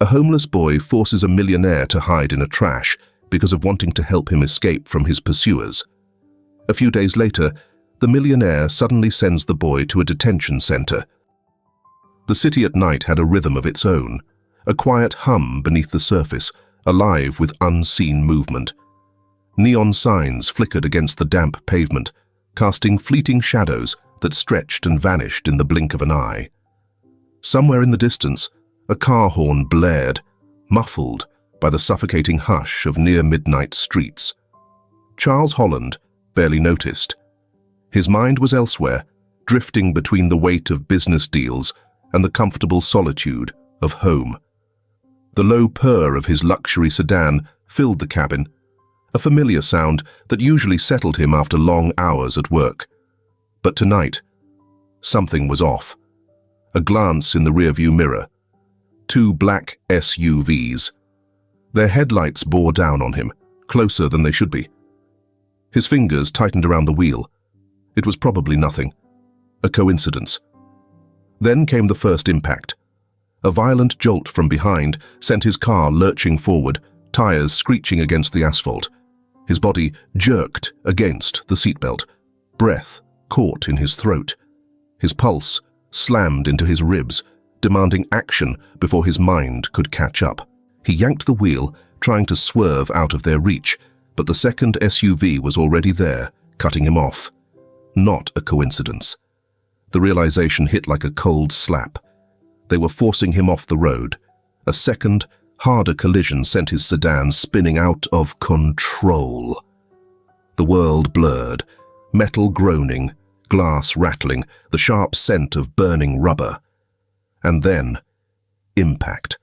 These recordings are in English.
A homeless boy forces a millionaire to hide in a trash because of wanting to help him escape from his pursuers. A few days later, the millionaire suddenly sends the boy to a detention center. The city at night had a rhythm of its own, a quiet hum beneath the surface, alive with unseen movement. Neon signs flickered against the damp pavement, casting fleeting shadows that stretched and vanished in the blink of an eye. Somewhere in the distance, a car horn blared, muffled by the suffocating hush of near-midnight streets. Charles Holland barely noticed. His mind was elsewhere, drifting between the weight of business deals and the comfortable solitude of home. The low purr of his luxury sedan filled the cabin, a familiar sound that usually settled him after long hours at work. But tonight, something was off. A glance in the rearview mirror. 2 black SUVs. Their headlights bore down on him, closer than they should be. His fingers tightened around the wheel. It was probably nothing. A coincidence. Then came the first impact. A violent jolt from behind sent his car lurching forward, tires screeching against the asphalt. His body jerked against the seatbelt. Breath caught in his throat. His pulse slammed into his ribs, demanding action before his mind could catch up. He yanked the wheel, trying to swerve out of their reach, but the second SUV was already there, cutting him off. Not a coincidence. The realization hit like a cold slap. They were forcing him off the road. A second, harder collision sent his sedan spinning out of control. The world blurred, metal groaning, glass rattling, the sharp scent of burning rubber. And then, impact.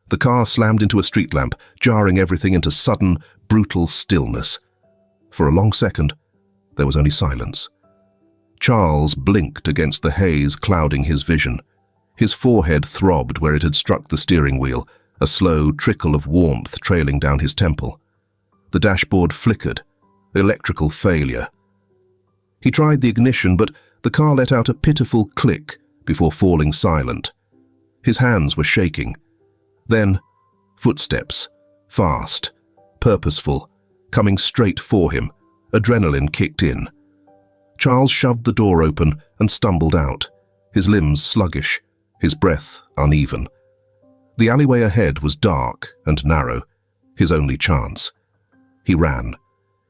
The car slammed into a street lamp, jarring everything into sudden, brutal stillness. For a long second, there was only silence. Charles blinked against the haze clouding his vision. His forehead throbbed where it had struck the steering wheel, a slow trickle of warmth trailing down his temple. The dashboard flickered, electrical failure. He tried the ignition, but the car let out a pitiful click before falling silent. His hands were shaking. Then, footsteps, fast, purposeful, coming straight for him. Adrenaline kicked in. Charles shoved the door open and stumbled out, his limbs sluggish, his breath uneven. The alleyway ahead was dark and narrow, his only chance. He ran.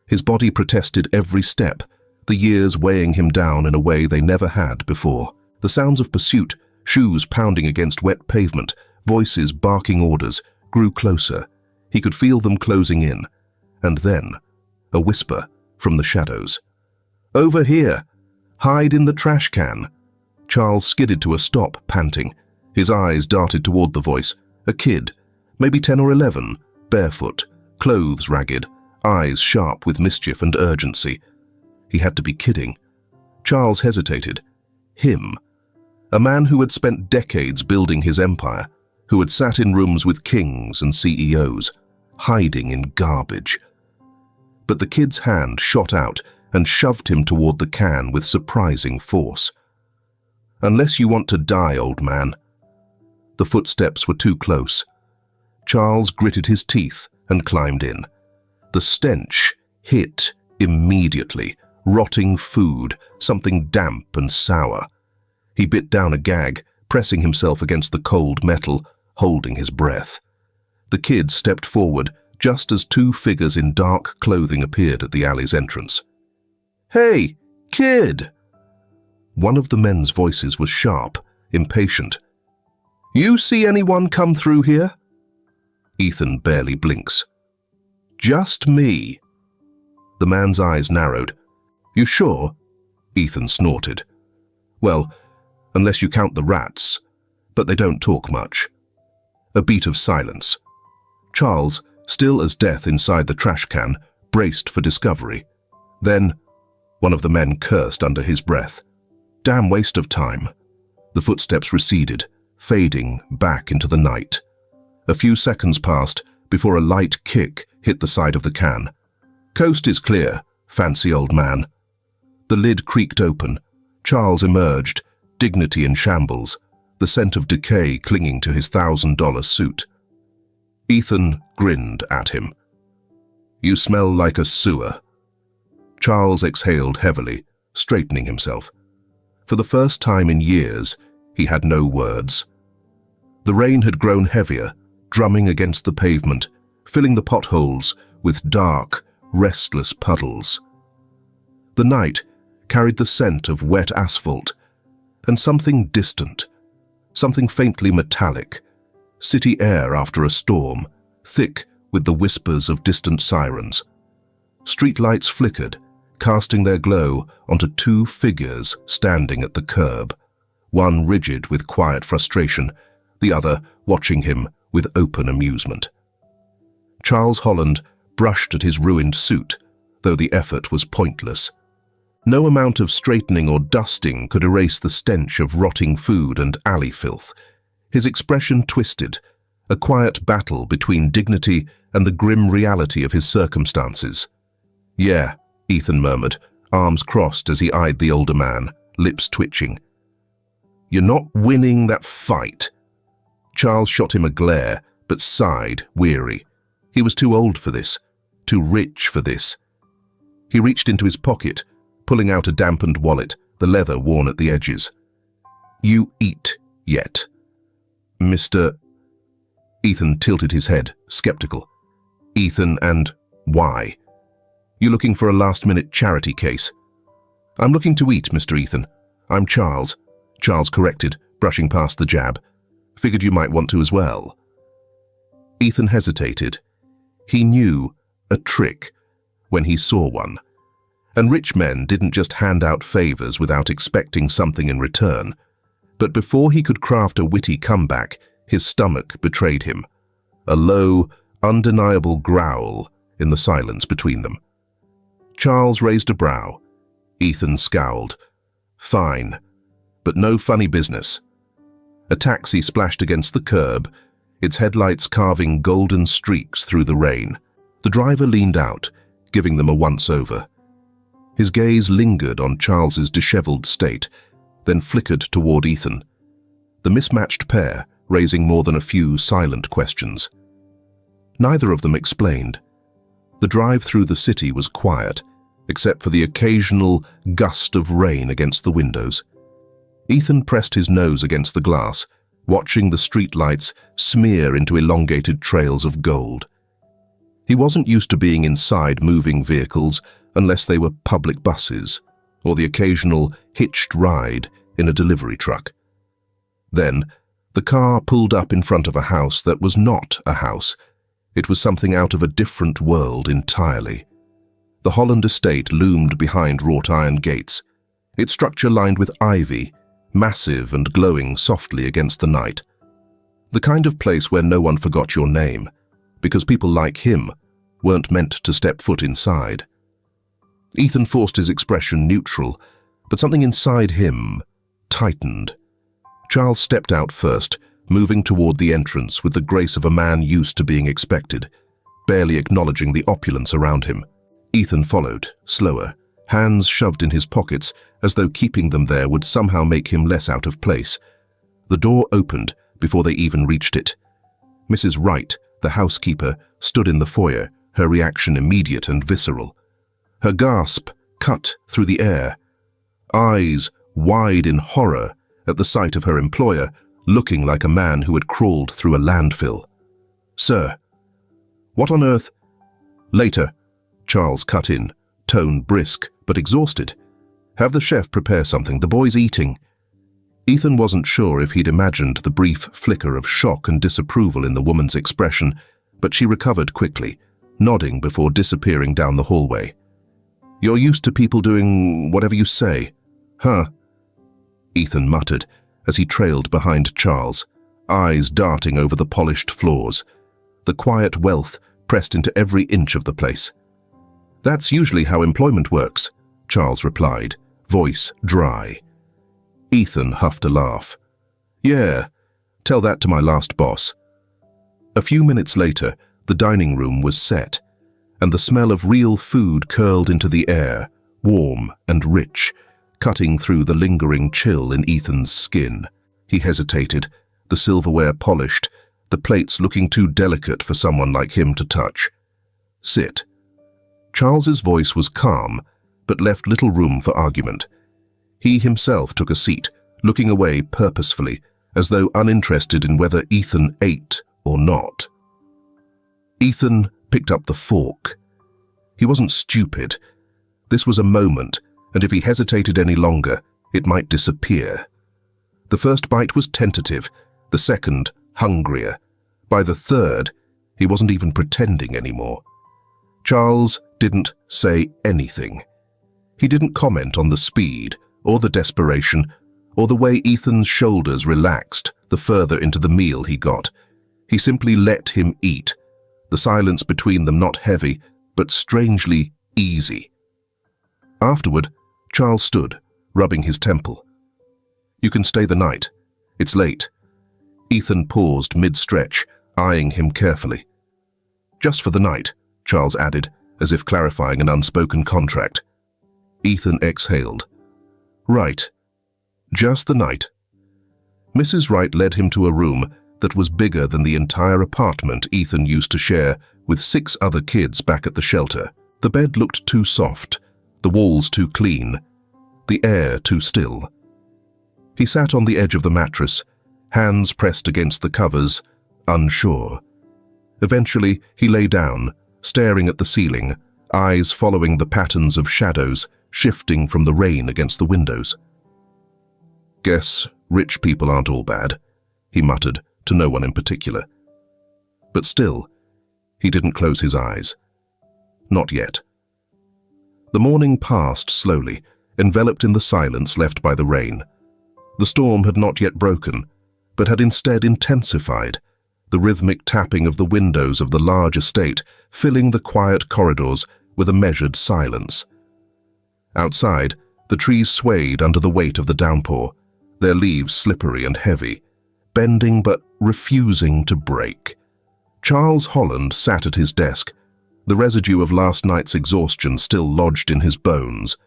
His body protested every step, the years weighing him down in a way they never had before. The sounds of pursuit, shoes pounding against wet pavement, voices barking orders, grew closer. He could feel them closing in. And then, a whisper from the shadows. "Over here! Hide in the trash can!" Charles skidded to a stop, panting. His eyes darted toward the voice. A kid, maybe 10 or 11, barefoot, clothes ragged, eyes sharp with mischief and urgency. He had to be kidding. Charles hesitated. Him. A man who had spent decades building his empire, who had sat in rooms with kings and CEOs, hiding in garbage. But the kid's hand shot out and shoved him toward the can with surprising force. "Unless you want to die, old man." The footsteps were too close. Charles gritted his teeth and climbed in. The stench hit immediately, rotting food, something damp and sour. He bit down a gag, pressing himself against the cold metal, holding his breath. The kid stepped forward just as 2 figures in dark clothing appeared at the alley's entrance. "Hey, kid!" One of the men's voices was sharp, impatient. "You see anyone come through here?" Ethan barely blinks. "Just me." The man's eyes narrowed. "You sure?" Ethan snorted. "Well, unless you count the rats, but they don't talk much." A beat of silence. Charles, still as death inside the trash can, braced for discovery. Then, one of the men cursed under his breath. Damn waste of time. The footsteps receded, fading back into the night. A few seconds passed before a light kick hit the side of the can. "Coast is clear, fancy old man." The lid creaked open. Charles emerged, dignity in shambles. the scent of decay clinging to his $1,000 suit. Ethan grinned at him. "You smell like a sewer." Charles exhaled heavily, straightening himself. For the first time in years, he had no words. The rain had grown heavier, drumming against the pavement, filling the potholes with dark, restless puddles. The night carried the scent of wet asphalt and something distant, something faintly metallic, city air after a storm, thick with the whispers of distant sirens. Streetlights flickered, casting their glow onto two figures standing at the curb, one rigid with quiet frustration, the other watching him with open amusement. Charles Holland brushed at his ruined suit, though the effort was pointless. No amount of straightening or dusting could erase the stench of rotting food and alley filth. His expression twisted, a quiet battle between dignity and the grim reality of his circumstances. "Yeah," Ethan murmured, arms crossed as he eyed the older man, lips twitching. "You're not winning that fight." Charles shot him a glare, but sighed, weary. He was too old for this, too rich for this. He reached into his pocket, pulling out a dampened wallet, the leather worn at the edges. "You eat yet, Mr.?" Ethan tilted his head, skeptical. "Ethan, and why? You looking for a last-minute charity case?" "I'm looking to eat, Mr. Ethan. I'm Charles," Charles corrected, brushing past the jab. "Figured you might want to as well." Ethan hesitated. He knew a trick when he saw one. And rich men didn't just hand out favors without expecting something in return. But before he could craft a witty comeback, his stomach betrayed him. A low, undeniable growl in the silence between them. Charles raised a brow. Ethan scowled. "Fine, but no funny business." A taxi splashed against the curb, its headlights carving golden streaks through the rain. The driver leaned out, giving them a once-over. His gaze lingered on Charles's disheveled state, then flickered toward Ethan. The mismatched pair raising more than a few silent questions. Neither of them explained. The drive through the city was quiet, except for the occasional gust of rain against the windows. Ethan pressed his nose against the glass, watching the streetlights smear into elongated trails of gold. He wasn't used to being inside moving vehicles unless they were public buses or the occasional hitched ride in a delivery truck. Then, the car pulled up in front of a house that was not a house. It was something out of a different world entirely. The Holland estate loomed behind wrought iron gates, its structure lined with ivy, massive and glowing softly against the night. The kind of place where no one forgot your name, because people like him weren't meant to step foot inside. Ethan forced his expression neutral, but something inside him tightened. Charles stepped out first, moving toward the entrance with the grace of a man used to being expected, barely acknowledging the opulence around him. Ethan followed, slower, hands shoved in his pockets as though keeping them there would somehow make him less out of place. The door opened before they even reached it. Mrs. Wright, the housekeeper, stood in the foyer, her reaction immediate and visceral. Her gasp cut through the air, eyes wide in horror at the sight of her employer, looking like a man who had crawled through a landfill. "Sir, what on earth?" "Later," Charles cut in, tone brisk but exhausted. "Have the chef prepare something, the boy's eating." Ethan wasn't sure if he'd imagined the brief flicker of shock and disapproval in the woman's expression, but she recovered quickly, nodding before disappearing down the hallway. "You're used to people doing whatever you say, huh?" Ethan muttered as he trailed behind Charles, eyes darting over the polished floors. The quiet wealth pressed into every inch of the place. "That's usually how employment works," Charles replied, voice dry. Ethan huffed a laugh. "Yeah, tell that to my last boss." A few minutes later, the dining room was set, and the smell of real food curled into the air, warm and rich, cutting through the lingering chill in Ethan's skin. He hesitated, the silverware polished, the plates looking too delicate for someone like him to touch. "Sit." Charles's voice was calm, but left little room for argument. He himself took a seat, looking away purposefully, as though uninterested in whether Ethan ate or not. Ethan picked up the fork. He wasn't stupid. This was a moment, and if he hesitated any longer, it might disappear. The first bite was tentative, the second hungrier. By the third, he wasn't even pretending anymore. Charles didn't say anything. He didn't comment on the speed, or the desperation, or the way Ethan's shoulders relaxed the further into the meal he got. He simply let him eat, the silence between them not heavy, but strangely easy. Afterward, Charles stood, rubbing his temple. "You can stay the night. It's late." Ethan paused mid-stretch, eyeing him carefully. "Just for the night," Charles added, as if clarifying an unspoken contract. Ethan exhaled. "Right. Just the night." Mrs. Wright led him to a room that was bigger than the entire apartment Ethan used to share with 6 other kids back at the shelter. The bed looked too soft, the walls too clean, the air too still. He sat on the edge of the mattress, hands pressed against the covers, unsure. Eventually, he lay down, staring at the ceiling, eyes following the patterns of shadows shifting from the rain against the windows. "Guess rich people aren't all bad," he muttered, to no one in particular. But still, he didn't close his eyes. Not yet. The morning passed slowly, enveloped in the silence left by the rain. The storm had not yet broken, but had instead intensified, the rhythmic tapping of the windows of the large estate filling the quiet corridors with a measured silence. Outside, the trees swayed under the weight of the downpour, their leaves slippery and heavy, bending but refusing to break. Charles Holland sat at his desk, the residue of last night's exhaustion still lodged in his bones.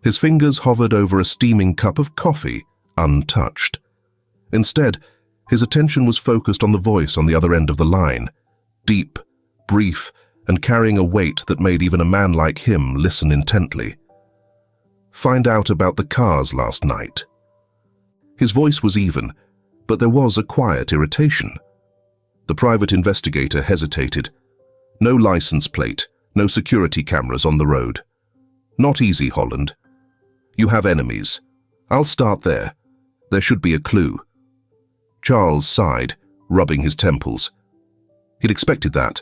His fingers hovered over a steaming cup of coffee, untouched. Instead, his attention was focused on the voice on the other end of the line, deep, brief, and carrying a weight that made even a man like him listen intently. "Find out about the cars last night." His voice was even, but there was a quiet irritation. The private investigator hesitated. No license plate, no security cameras on the road. "Not easy, Holland. You have enemies. I'll start there. There should be a clue." Charles sighed, rubbing his temples. He'd expected that.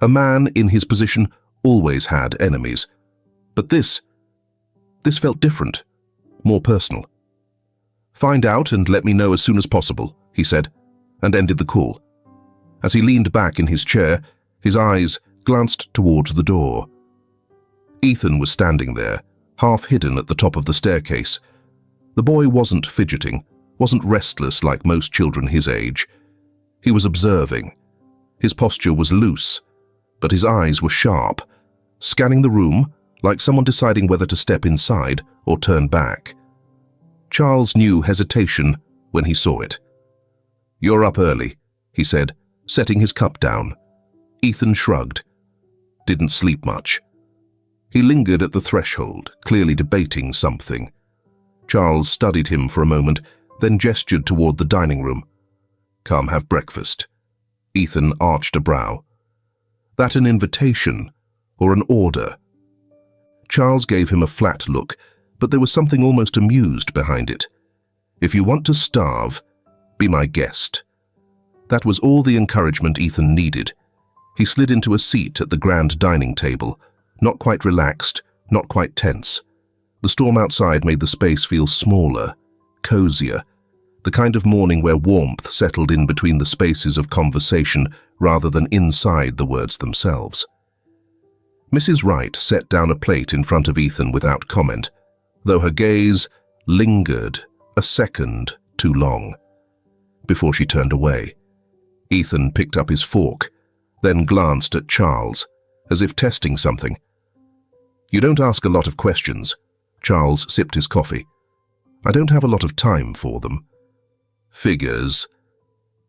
A man in his position always had enemies. But this felt different, more personal. "Find out and let me know as soon as possible," he said, and ended the call. As he leaned back in his chair, his eyes glanced towards the door. Ethan was standing there, half hidden at the top of the staircase. The boy wasn't fidgeting, wasn't restless like most children his age. He was observing. His posture was loose, but his eyes were sharp, scanning the room like someone deciding whether to step inside or turn back. Charles knew hesitation when he saw it. "You're up early," he said, setting his cup down. Ethan shrugged. Didn't sleep much. He lingered at the threshold, clearly debating something. Charles studied him for a moment, then gestured toward the dining room. "Come have breakfast." Ethan arched a brow. "That an invitation or an order?" Charles gave him a flat look, but there was something almost amused behind it. "If you want to starve, be my guest." That was all the encouragement Ethan needed. He slid into a seat at the grand dining table, not quite relaxed, not quite tense. The storm outside made the space feel smaller, cozier, the kind of morning where warmth settled in between the spaces of conversation rather than inside the words themselves. Mrs. Wright set down a plate in front of Ethan without comment, though her gaze lingered a second too long. Before she turned away, Ethan picked up his fork, then glanced at Charles, as if testing something. "You don't ask a lot of questions." Charles sipped his coffee. "I don't have a lot of time for them." Figures.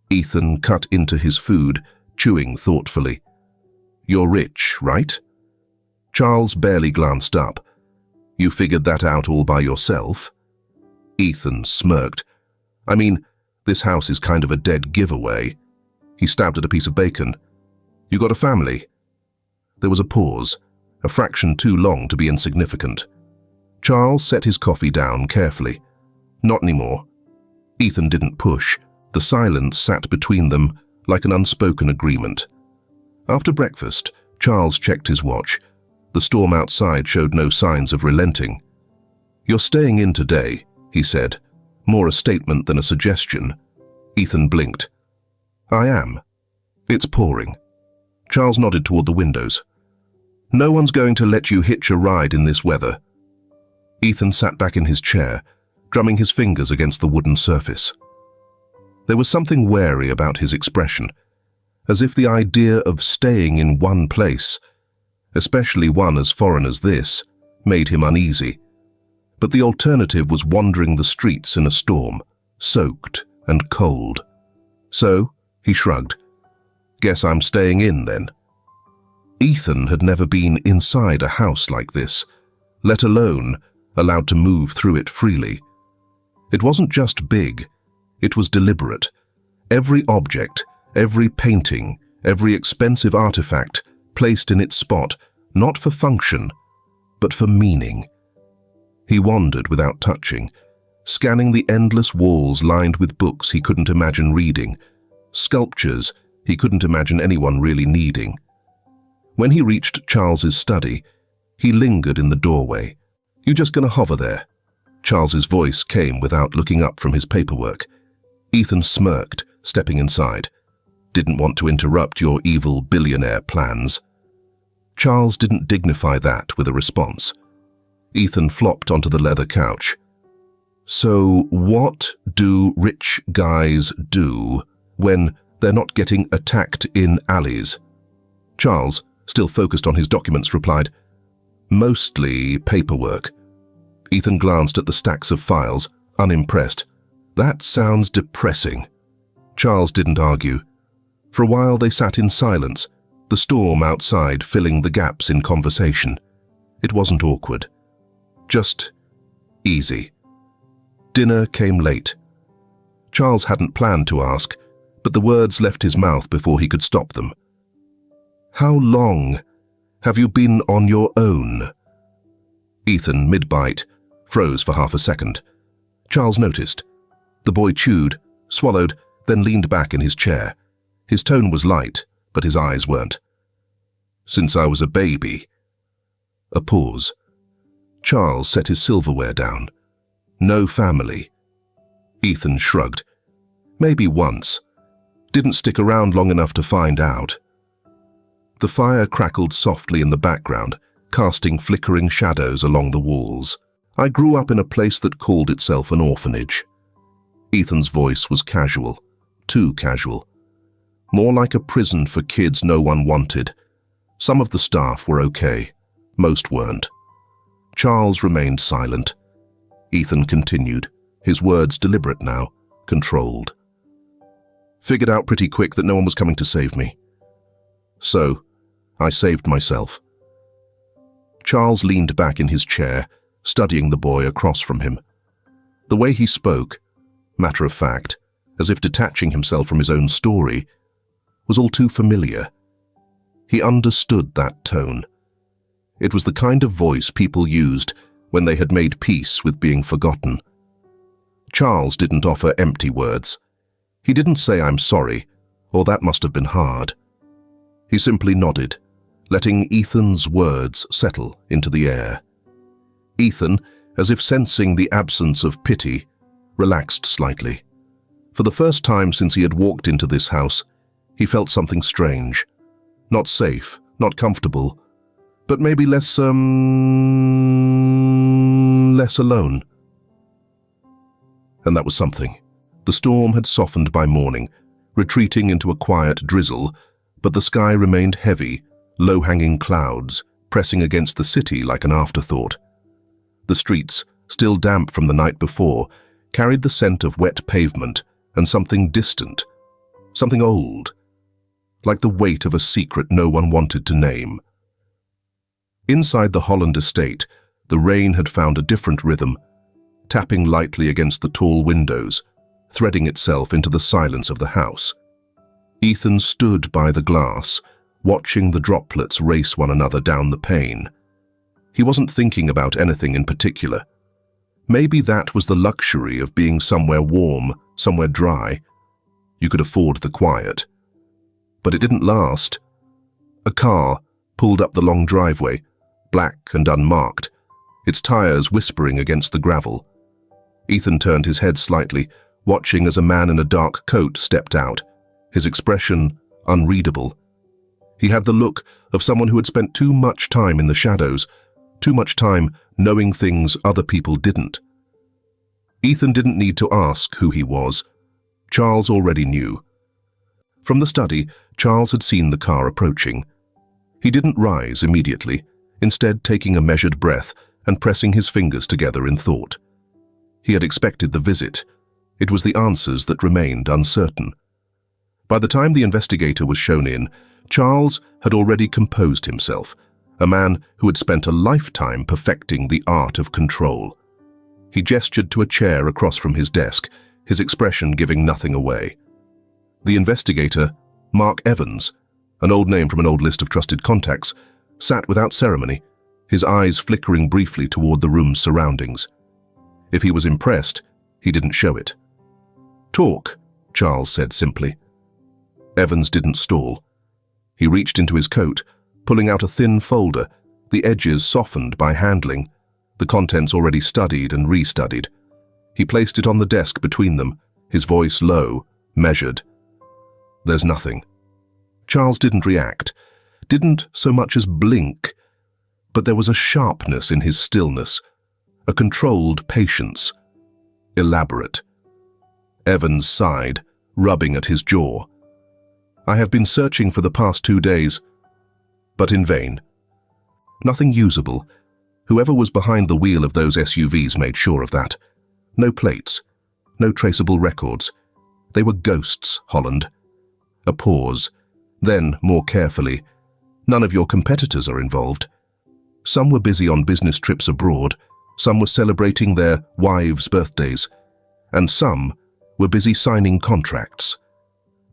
Ethan cut into his food, chewing thoughtfully. You're rich, right? Charles barely glanced up. You figured that out all by yourself? Ethan smirked. I mean, this house is kind of a dead giveaway. He stabbed at a piece of bacon. You got a family? There was a pause, a fraction too long to be insignificant. Charles set his coffee down carefully. Not anymore. Ethan didn't push. The silence sat between them like an unspoken agreement. After breakfast, Charles checked his watch. The storm outside showed no signs of relenting. You're staying in today, he said, more a statement than a suggestion. Ethan blinked. I am. It's pouring. Charles nodded toward the windows. No one's going to let you hitch a ride in this weather. Ethan sat back in his chair, drumming his fingers against the wooden surface. There was something wary about his expression, as if the idea of staying in one place, especially one as foreign as this, made him uneasy. But the alternative was wandering the streets in a storm, soaked and cold. So, he shrugged. Guess I'm staying in then. Ethan had never been inside a house like this, let alone allowed to move through it freely. It wasn't just big, it was deliberate. Every object, every painting, every expensive artifact placed in its spot, not for function, but for meaning. He wandered without touching, scanning the endless walls lined with books he couldn't imagine reading, sculptures he couldn't imagine anyone really needing. When he reached Charles's study, he lingered in the doorway. You just gonna hover there? Charles's voice came without looking up from his paperwork. Ethan smirked, stepping inside. Didn't want to interrupt your evil billionaire plans. Charles didn't dignify that with a response. Ethan flopped onto the leather couch. So what do rich guys do when they're not getting attacked in alleys? Charles, still focused on his documents, replied, Mostly paperwork. Ethan glanced at the stacks of files, unimpressed. That sounds depressing. Charles didn't argue. For a while they sat in silence, the storm outside filling the gaps in conversation. It wasn't awkward. Just easy. Dinner came late. Charles hadn't planned to ask, but the words left his mouth before he could stop them. How long have you been on your own? Ethan, mid-bite, froze for half a second. Charles noticed. The boy chewed, swallowed, then leaned back in his chair. His tone was light, but his eyes weren't. Since I was a baby. A pause. Charles set his silverware down. No family. Ethan shrugged. Maybe once. Didn't stick around long enough to find out. The fire crackled softly in the background, casting flickering shadows along the walls. I grew up in a place that called itself an orphanage. Ethan's voice was casual, too casual. More like a prison for kids no one wanted. Some of the staff were okay, most weren't. Charles remained silent. Ethan continued, his words deliberate now, controlled. Figured out pretty quick that no one was coming to save me. So, I saved myself. Charles leaned back in his chair, studying the boy across from him. The way he spoke, matter of fact, as if detaching himself from his own story, was all too familiar. He understood that tone. It was the kind of voice people used when they had made peace with being forgotten. Charles didn't offer empty words. He didn't say I'm sorry, or that must have been hard. He simply nodded, letting Ethan's words settle into the air. Ethan, as if sensing the absence of pity, relaxed slightly. For the first time since he had walked into this house, he felt something strange. Not safe, not comfortable, but maybe less alone. And that was something. The storm had softened by morning, retreating into a quiet drizzle, but the sky remained heavy, low-hanging clouds pressing against the city like an afterthought. The streets, still damp from the night before, carried the scent of wet pavement and something distant, something old, like the weight of a secret no one wanted to name. Inside the Holland estate, the rain had found a different rhythm, tapping lightly against the tall windows, threading itself into the silence of the house. Ethan stood by the glass, watching the droplets race one another down the pane. He wasn't thinking about anything in particular. Maybe that was the luxury of being somewhere warm, somewhere dry. You could afford the quiet. But it didn't last. A car pulled up the long driveway, black and unmarked, its tires whispering against the gravel. Ethan turned his head slightly, watching as a man in a dark coat stepped out, his expression unreadable. He had the look of someone who had spent too much time in the shadows, too much time knowing things other people didn't. Ethan didn't need to ask who he was. Charles already knew. From the study, Charles had seen the car approaching. He didn't rise immediately, instead taking a measured breath and pressing his fingers together in thought. He had expected the visit. It was the answers that remained uncertain. By the time the investigator was shown in, Charles had already composed himself, a man who had spent a lifetime perfecting the art of control. He gestured to a chair across from his desk, his expression giving nothing away. The investigator, Mark Evans, an old name from an old list of trusted contacts, sat without ceremony, his eyes flickering briefly toward the room's surroundings. If he was impressed, he didn't show it. "Talk," Charles said simply. Evans didn't stall. He reached into his coat, pulling out a thin folder, the edges softened by handling, the contents already studied and restudied. He placed it on the desk between them, his voice low, measured. "There's nothing." Charles didn't react, didn't so much as blink, but there was a sharpness in his stillness, a controlled patience, elaborate. Evans sighed, rubbing at his jaw. "I have been searching for the past 2 days, but in vain. Nothing usable. Whoever was behind the wheel of those SUVs made sure of that. No plates, no traceable records. They were ghosts, Holland." A pause. Then, more carefully, "None of your competitors are involved. Some were busy on business trips abroad, some were celebrating their wives' birthdays, and some were busy signing contracts.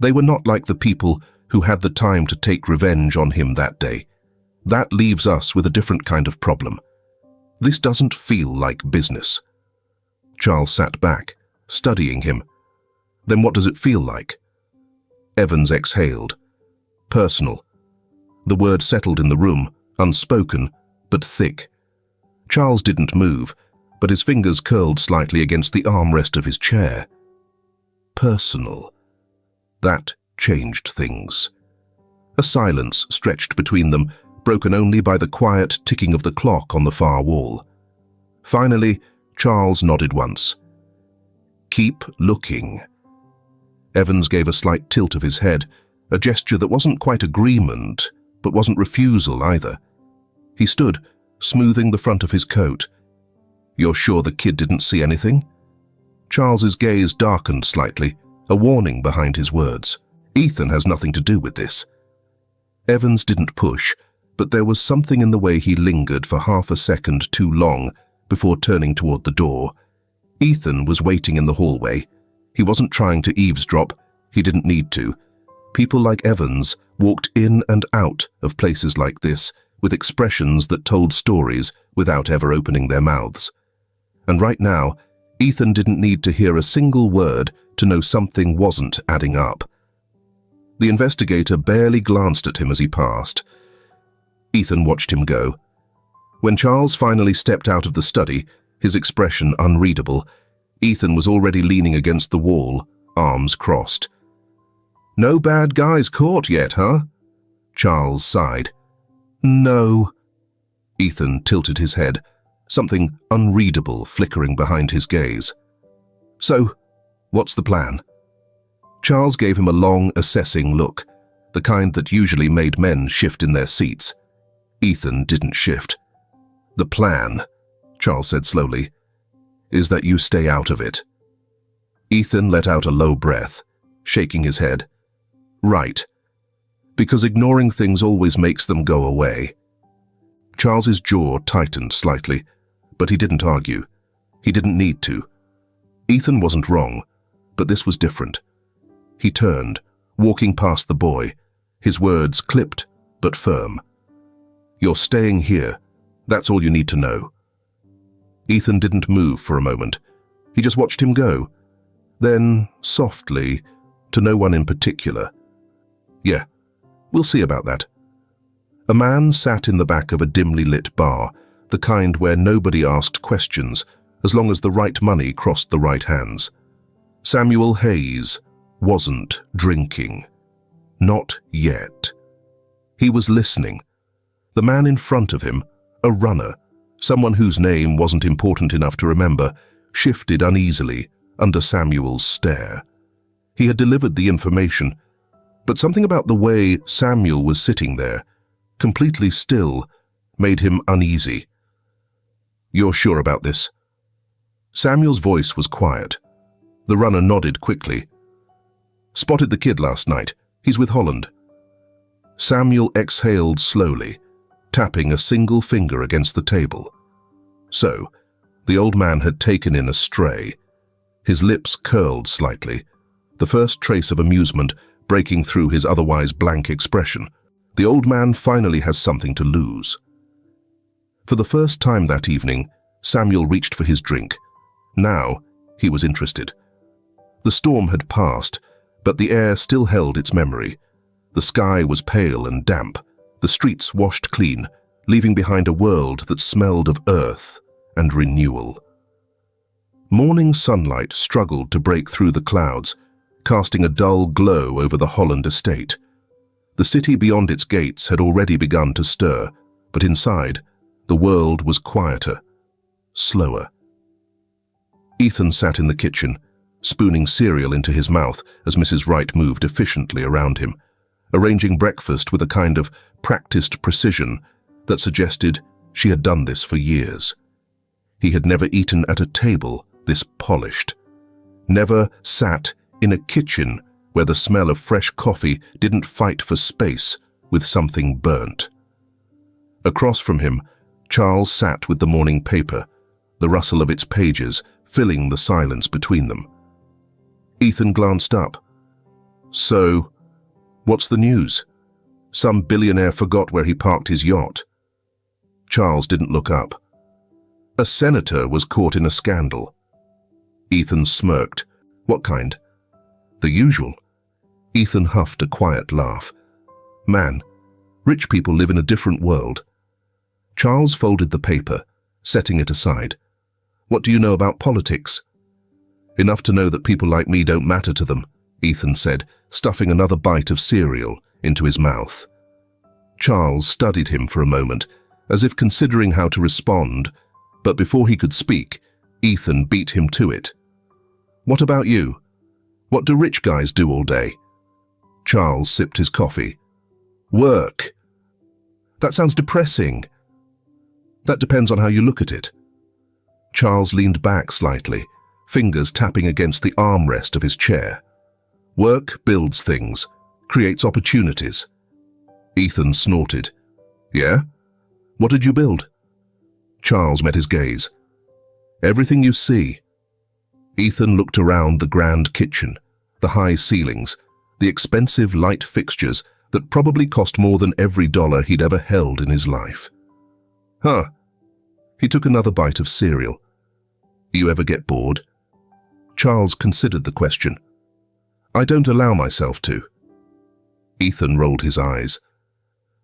They were not like the people who had the time to take revenge on him that day. That leaves us with a different kind of problem. This doesn't feel like business." Charles sat back, studying him. "Then what does it feel like?" Evans exhaled. "Personal." The word settled in the room, unspoken, but thick. Charles didn't move, but his fingers curled slightly against the armrest of his chair. Personal. That changed things. A silence stretched between them, broken only by the quiet ticking of the clock on the far wall. Finally, Charles nodded once. "Keep looking." Evans gave a slight tilt of his head, a gesture that wasn't quite agreement, but wasn't refusal either. He stood, smoothing the front of his coat. "You're sure the kid didn't see anything?" Charles's gaze darkened slightly, a warning behind his words. "Ethan has nothing to do with this." Evans didn't push, but there was something in the way he lingered for half a second too long before turning toward the door. Ethan was waiting in the hallway. He wasn't trying to eavesdrop. He didn't need to. People like Evans walked in and out of places like this with expressions that told stories without ever opening their mouths. And right now, Ethan didn't need to hear a single word to know something wasn't adding up. The investigator barely glanced at him as he passed. Ethan watched him go. When Charles finally stepped out of the study, his expression unreadable, Ethan was already leaning against the wall, arms crossed. "No bad guys caught yet, huh?" Charles sighed. "No." Ethan tilted his head, something unreadable flickering behind his gaze. "So, what's the plan?" Charles gave him a long, assessing look, the kind that usually made men shift in their seats. Ethan didn't shift. "The plan," Charles said slowly, "is that you stay out of it." Ethan let out a low breath, shaking his head. Right. Because ignoring things always makes them go away. Charles's jaw tightened slightly, but he didn't argue. He didn't need to. Ethan wasn't wrong, but this was different. He turned, walking past the boy, his words clipped but firm. You're staying here. That's all you need to know. Ethan didn't move for a moment. He just watched him go. Then, softly, to no one in particular. Yeah, we'll see about that. A man sat in the back of a dimly lit bar, the kind where nobody asked questions, as long as the right money crossed the right hands. Samuel Hayes wasn't drinking. Not yet. He was listening. The man in front of him, a runner, someone whose name wasn't important enough to remember, shifted uneasily under Samuel's stare. He had delivered the information, but something about the way Samuel was sitting there, completely still, made him uneasy. You're sure about this? Samuel's voice was quiet. The runner nodded quickly. Spotted the kid last night. He's with Holland. Samuel exhaled slowly, tapping a single finger against the table. So, the old man had taken in a stray. His lips curled slightly, the first trace of amusement breaking through his otherwise blank expression. The old man finally has something to lose. For the first time that evening, Samuel reached for his drink. Now, he was interested. The storm had passed, but the air still held its memory. The sky was pale and damp, the streets washed clean, leaving behind a world that smelled of earth and renewal. Morning sunlight struggled to break through the clouds, casting a dull glow over the Holland estate. The city beyond its gates had already begun to stir, but inside, the world was quieter, slower. Ethan sat in the kitchen, spooning cereal into his mouth as Mrs. Wright moved efficiently around him, arranging breakfast with a kind of practiced precision that suggested she had done this for years. He had never eaten at a table this polished, never sat in a kitchen where the smell of fresh coffee didn't fight for space with something burnt. Across from him, Charles sat with the morning paper, the rustle of its pages filling the silence between them. Ethan glanced up. So, what's the news? Some billionaire forgot where he parked his yacht. Charles didn't look up. A senator was caught in a scandal. Ethan smirked. What kind? The usual. Ethan huffed a quiet laugh. Man, rich people live in a different world. Charles folded the paper, setting it aside. What do you know about politics? Enough to know that people like me don't matter to them, Ethan said, stuffing another bite of cereal into his mouth. Charles studied him for a moment, as if considering how to respond, but before he could speak, Ethan beat him to it. What about you? What do rich guys do all day? Charles sipped his coffee. Work. That sounds depressing. That depends on how you look at it. Charles leaned back slightly, fingers tapping against the armrest of his chair. Work builds things, creates opportunities. Ethan snorted. Yeah? What did you build? Charles met his gaze. Everything you see. Ethan looked around the grand kitchen, the high ceilings, the expensive light fixtures that probably cost more than every dollar he'd ever held in his life. Huh. He took another bite of cereal. You ever get bored? Charles considered the question. I don't allow myself to. Ethan rolled his eyes.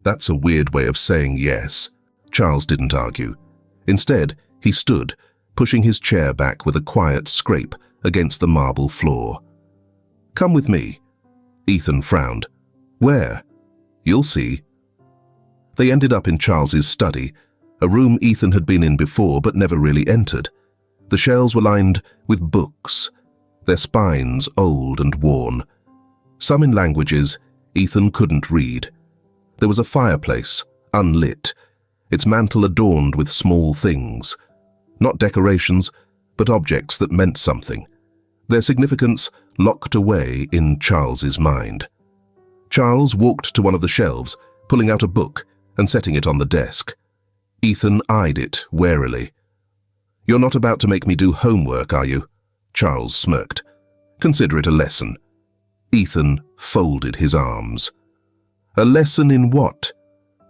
That's a weird way of saying yes. Charles didn't argue. Instead, he stood, pushing his chair back with a quiet scrape against the marble floor. Come with me. Ethan frowned. Where? You'll see. They ended up in Charles's study, a room Ethan had been in before but never really entered. The shelves were lined with books, their spines old and worn. Some in languages Ethan couldn't read. There was a fireplace, unlit, its mantel adorned with small things. Not decorations, but objects that meant something. their significance locked away in Charles's mind. Charles walked to one of the shelves, pulling out a book and setting it on the desk. Ethan eyed it warily. "You're not about to make me do homework, are you?" Charles smirked. "Consider it a lesson." Ethan folded his arms. "A lesson in what?"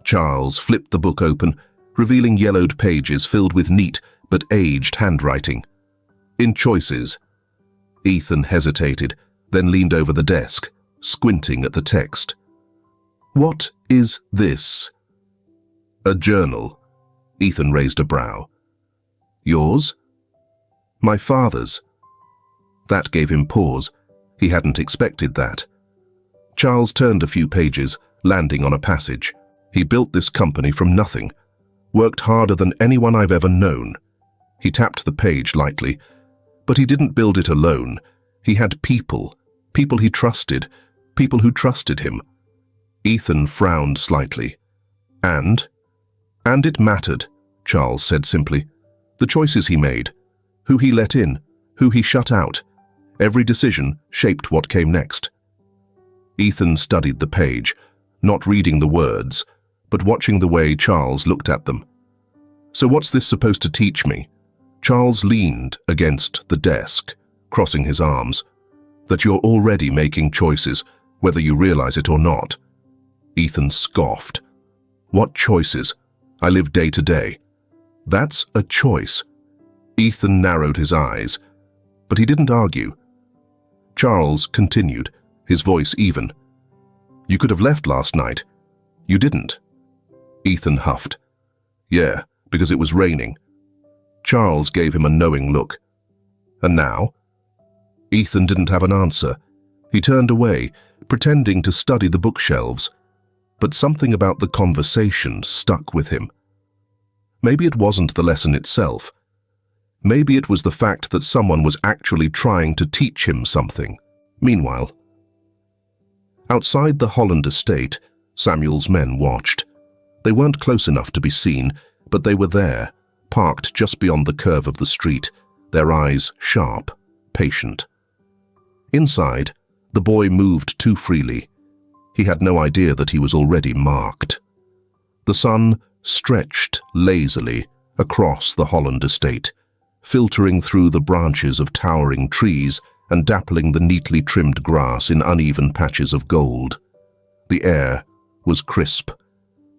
Charles flipped the book open, revealing yellowed pages filled with neat but aged handwriting. "In choices." Ethan hesitated, then leaned over the desk, squinting at the text. "What is this?" "A journal." Ethan raised a brow. "Yours?" "My father's." That gave him pause. He hadn't expected that. Charles turned a few pages, landing on a passage. "He built this company from nothing, worked harder than anyone I've ever known." He tapped the page lightly. But he didn't build it alone. He had people he trusted, people who trusted him. Ethan frowned slightly. And it mattered, Charles said simply. The choices he made, who he let in, who he shut out. Every decision shaped what came next. Ethan studied the page, not reading the words, but watching the way Charles looked at them. "So what's this supposed to teach me?" Charles leaned against the desk, crossing his arms. "That you're already making choices, whether you realize it or not." Ethan scoffed. "What choices? I live day to day." "That's a choice." Ethan narrowed his eyes, but he didn't argue. Charles continued, his voice even. "You could have left last night. You didn't." Ethan huffed. "Yeah, because it was raining." Charles gave him a knowing look. "And now?" Ethan didn't have an answer. He turned away, pretending to study the bookshelves. But something about the conversation stuck with him. Maybe it wasn't the lesson itself. Maybe it was the fact that someone was actually trying to teach him something. Meanwhile, outside the Holland estate, Samuel's men watched. They weren't close enough to be seen, but they were there, parked just beyond the curve of the street, their eyes sharp, patient. Inside, the boy moved too freely. He had no idea that he was already marked. The sun stretched lazily across the Holland estate, filtering through the branches of towering trees and dappling the neatly trimmed grass in uneven patches of gold. The air was crisp,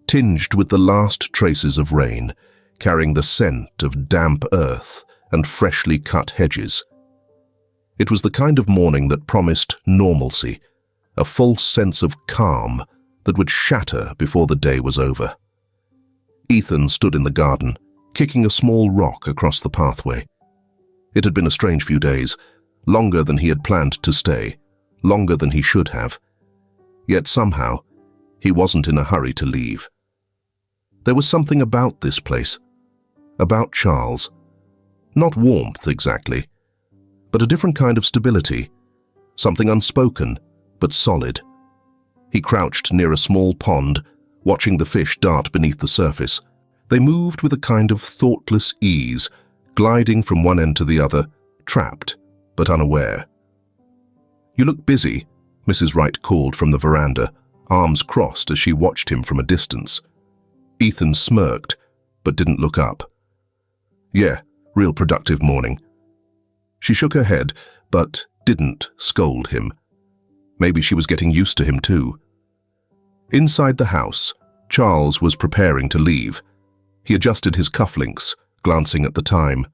tinged with the last traces of rain, carrying the scent of damp earth and freshly cut hedges. It was the kind of morning that promised normalcy, a false sense of calm that would shatter before the day was over. Ethan stood in the garden, kicking a small rock across the pathway. It had been a strange few days, longer than he had planned to stay, longer than he should have. Yet somehow, he wasn't in a hurry to leave. There was something about this place, about Charles. Not warmth exactly, but a different kind of stability, something unspoken, but solid. He crouched near a small pond, watching the fish dart beneath the surface. They moved with a kind of thoughtless ease, gliding from one end to the other, trapped, but unaware. "You look busy," Mrs. Wright called from the veranda, arms crossed as she watched him from a distance. Ethan smirked, but didn't look up. "Yeah, real productive morning." She shook her head, but didn't scold him. Maybe she was getting used to him too. Inside the house, Charles was preparing to leave. He adjusted his cufflinks, glancing at the time.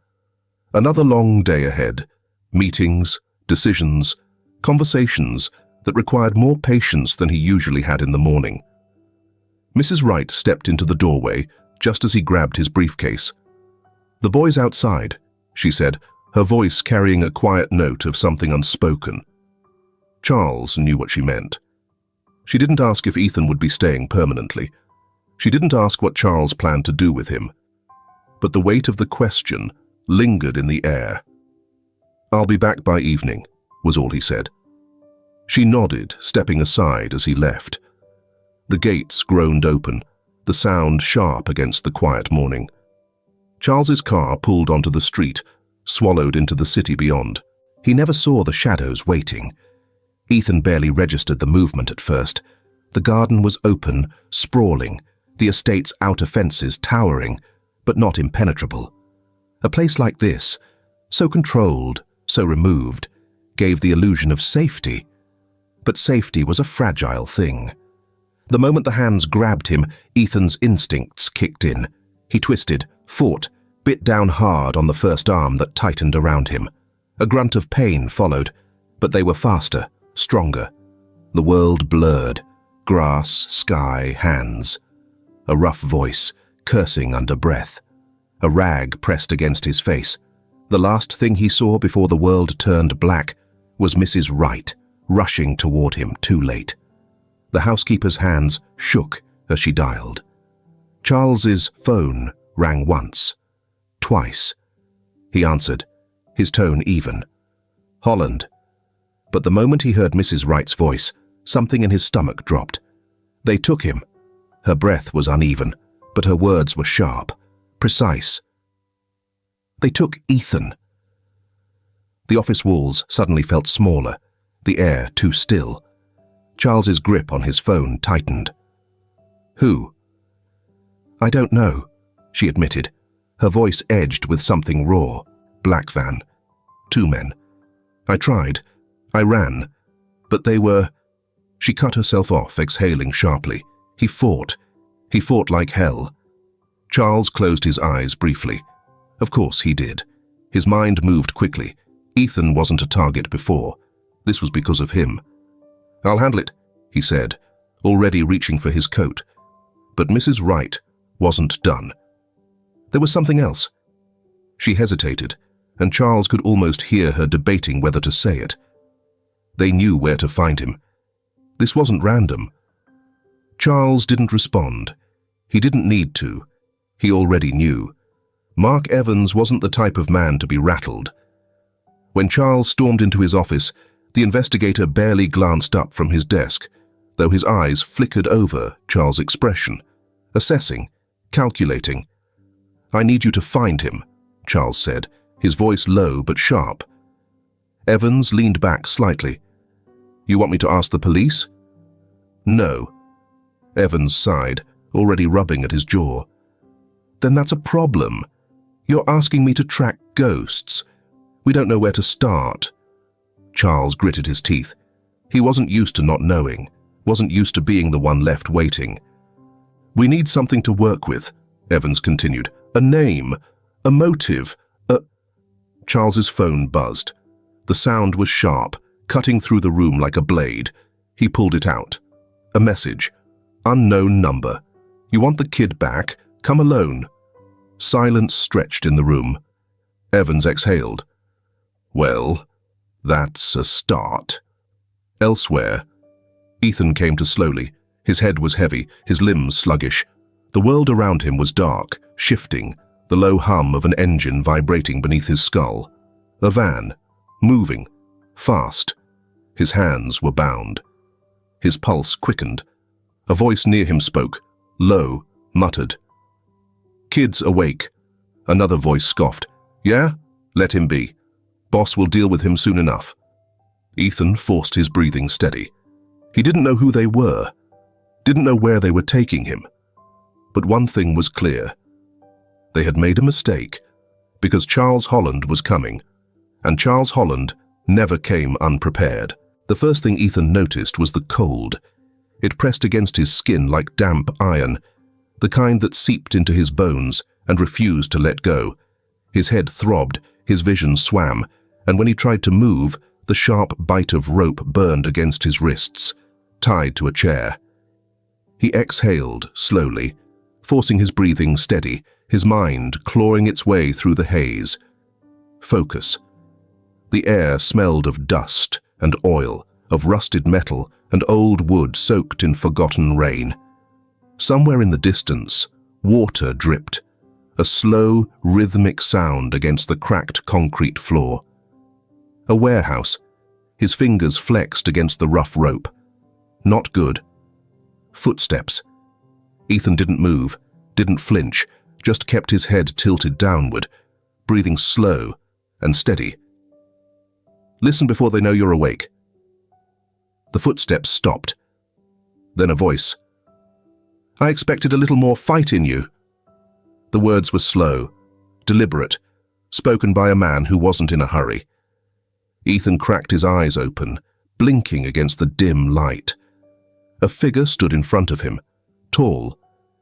Another long day ahead. Meetings, decisions, conversations that required more patience than he usually had in the morning. Mrs. Wright stepped into the doorway just as he grabbed his briefcase. "The boy's outside," she said, her voice carrying a quiet note of something unspoken. Charles knew what she meant. She didn't ask if Ethan would be staying permanently. She didn't ask what Charles planned to do with him. But the weight of the question lingered in the air. "I'll be back by evening," was all he said. She nodded, stepping aside as he left. The gates groaned open, the sound sharp against the quiet morning. Charles's car pulled onto the street, swallowed into the city beyond. He never saw the shadows waiting. Ethan barely registered the movement at first. The garden was open, sprawling, the estate's outer fences towering, but not impenetrable. A place like this, so controlled, so removed, gave the illusion of safety. But safety was a fragile thing. The moment the hands grabbed him, Ethan's instincts kicked in. He twisted, fought, bit down hard on the first arm that tightened around him. A grunt of pain followed, but they were faster, stronger. The world blurred. Grass, sky, hands. A rough voice, cursing under breath. A rag pressed against his face. The last thing he saw before the world turned black was Mrs. Wright, rushing toward him too late. The housekeeper's hands shook as she dialed. Charles's phone rang once, twice. He answered, his tone even. Holland. But the moment he heard Mrs. Wright's voice, something in his stomach dropped. They took him. Her breath was uneven, but her words were sharp, precise. They took Ethan. The office walls suddenly felt smaller, the air too still. Charles's grip on his phone tightened. Who? I don't know, she admitted, her voice edged with something raw. Black van. 2 men. I tried. I ran. But they were... She cut herself off, exhaling sharply. He fought. He fought like hell. Charles closed his eyes briefly. Of course he did. His mind moved quickly. Ethan wasn't a target before. This was because of him. I'll handle it, he said, already reaching for his coat. But Mrs. Wright wasn't done. There was something else. She hesitated, and Charles could almost hear her debating whether to say it. They knew where to find him. This wasn't random. Charles didn't respond. He didn't need to. He already knew. Mark Evans wasn't the type of man to be rattled. When Charles stormed into his office, the investigator barely glanced up from his desk, though his eyes flickered over Charles' expression, assessing, calculating. I need you to find him, Charles said, his voice low but sharp. Evans leaned back slightly. You want me to ask the police? No. Evans sighed, already rubbing at his jaw. Then that's a problem. You're asking me to track ghosts. We don't know where to start. Charles gritted his teeth. He wasn't used to not knowing, wasn't used to being the one left waiting. We need something to work with, Evans continued. A name, a motive, Charles's phone buzzed. The sound was sharp, cutting through the room like a blade. He pulled it out. A message. Unknown number. You want the kid back? Come alone. Silence stretched in the room. Evans exhaled. Well, that's a start. Elsewhere. Ethan came to slowly. His head was heavy, his limbs sluggish. The world around him was dark, shifting, the low hum of an engine vibrating beneath his skull. A van, moving, fast. His hands were bound. His pulse quickened. A voice near him spoke, low, muttered. Kid's awake. Another voice scoffed. Yeah? Let him be. Boss will deal with him soon enough. Ethan forced his breathing steady. He didn't know who they were, didn't know where they were taking him. But one thing was clear. They had made a mistake, because Charles Holland was coming, and Charles Holland never came unprepared. The first thing Ethan noticed was the cold. It pressed against his skin like damp iron, the kind that seeped into his bones and refused to let go. His head throbbed, his vision swam, and when he tried to move, the sharp bite of rope burned against his wrists, tied to a chair. He exhaled slowly, forcing his breathing steady, his mind clawing its way through the haze. Focus. The air smelled of dust and oil, of rusted metal and old wood soaked in forgotten rain. Somewhere in the distance, water dripped, a slow, rhythmic sound against the cracked concrete floor. A warehouse. His fingers flexed against the rough rope. Not good. Footsteps. Ethan didn't move, didn't flinch, just kept his head tilted downward, breathing slow and steady. Listen before they know you're awake." The footsteps stopped. Then a voice. "I expected a little more fight in you." The words were slow, deliberate, spoken by a man who wasn't in a hurry. Ethan cracked his eyes open, blinking against the dim light. A figure stood in front of him, tall,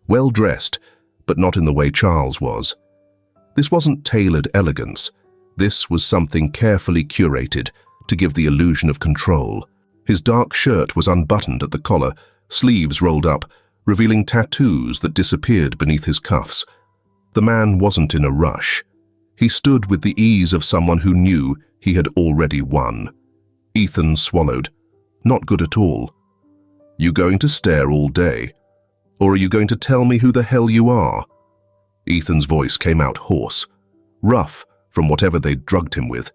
well-dressed, but not in the way Charles was. This wasn't tailored elegance. This was something carefully curated to give the illusion of control. His dark shirt was unbuttoned at the collar, sleeves rolled up, revealing tattoos that disappeared beneath his cuffs. The man wasn't in a rush. He stood with the ease of someone who knew he had already won. Ethan swallowed. Not good at all. "You going to stare all day? Or are you going to tell me who the hell you are?" Ethan's voice came out hoarse, rough from whatever they'd drugged him with.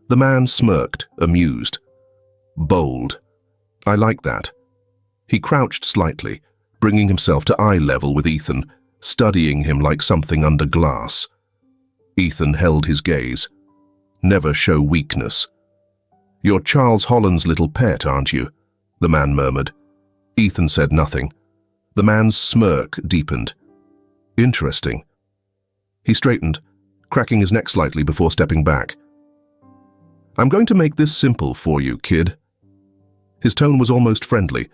The man smirked, amused. Bold. I like that. He crouched slightly, bringing himself to eye level with Ethan, studying him like something under glass. Ethan held his gaze. "Never show weakness." "You're Charles Holland's little pet, aren't you?" the man murmured. Ethan said nothing. The man's smirk deepened. "Interesting." He straightened, cracking his neck slightly before stepping back. "I'm going to make this simple for you, kid." His tone was almost friendly,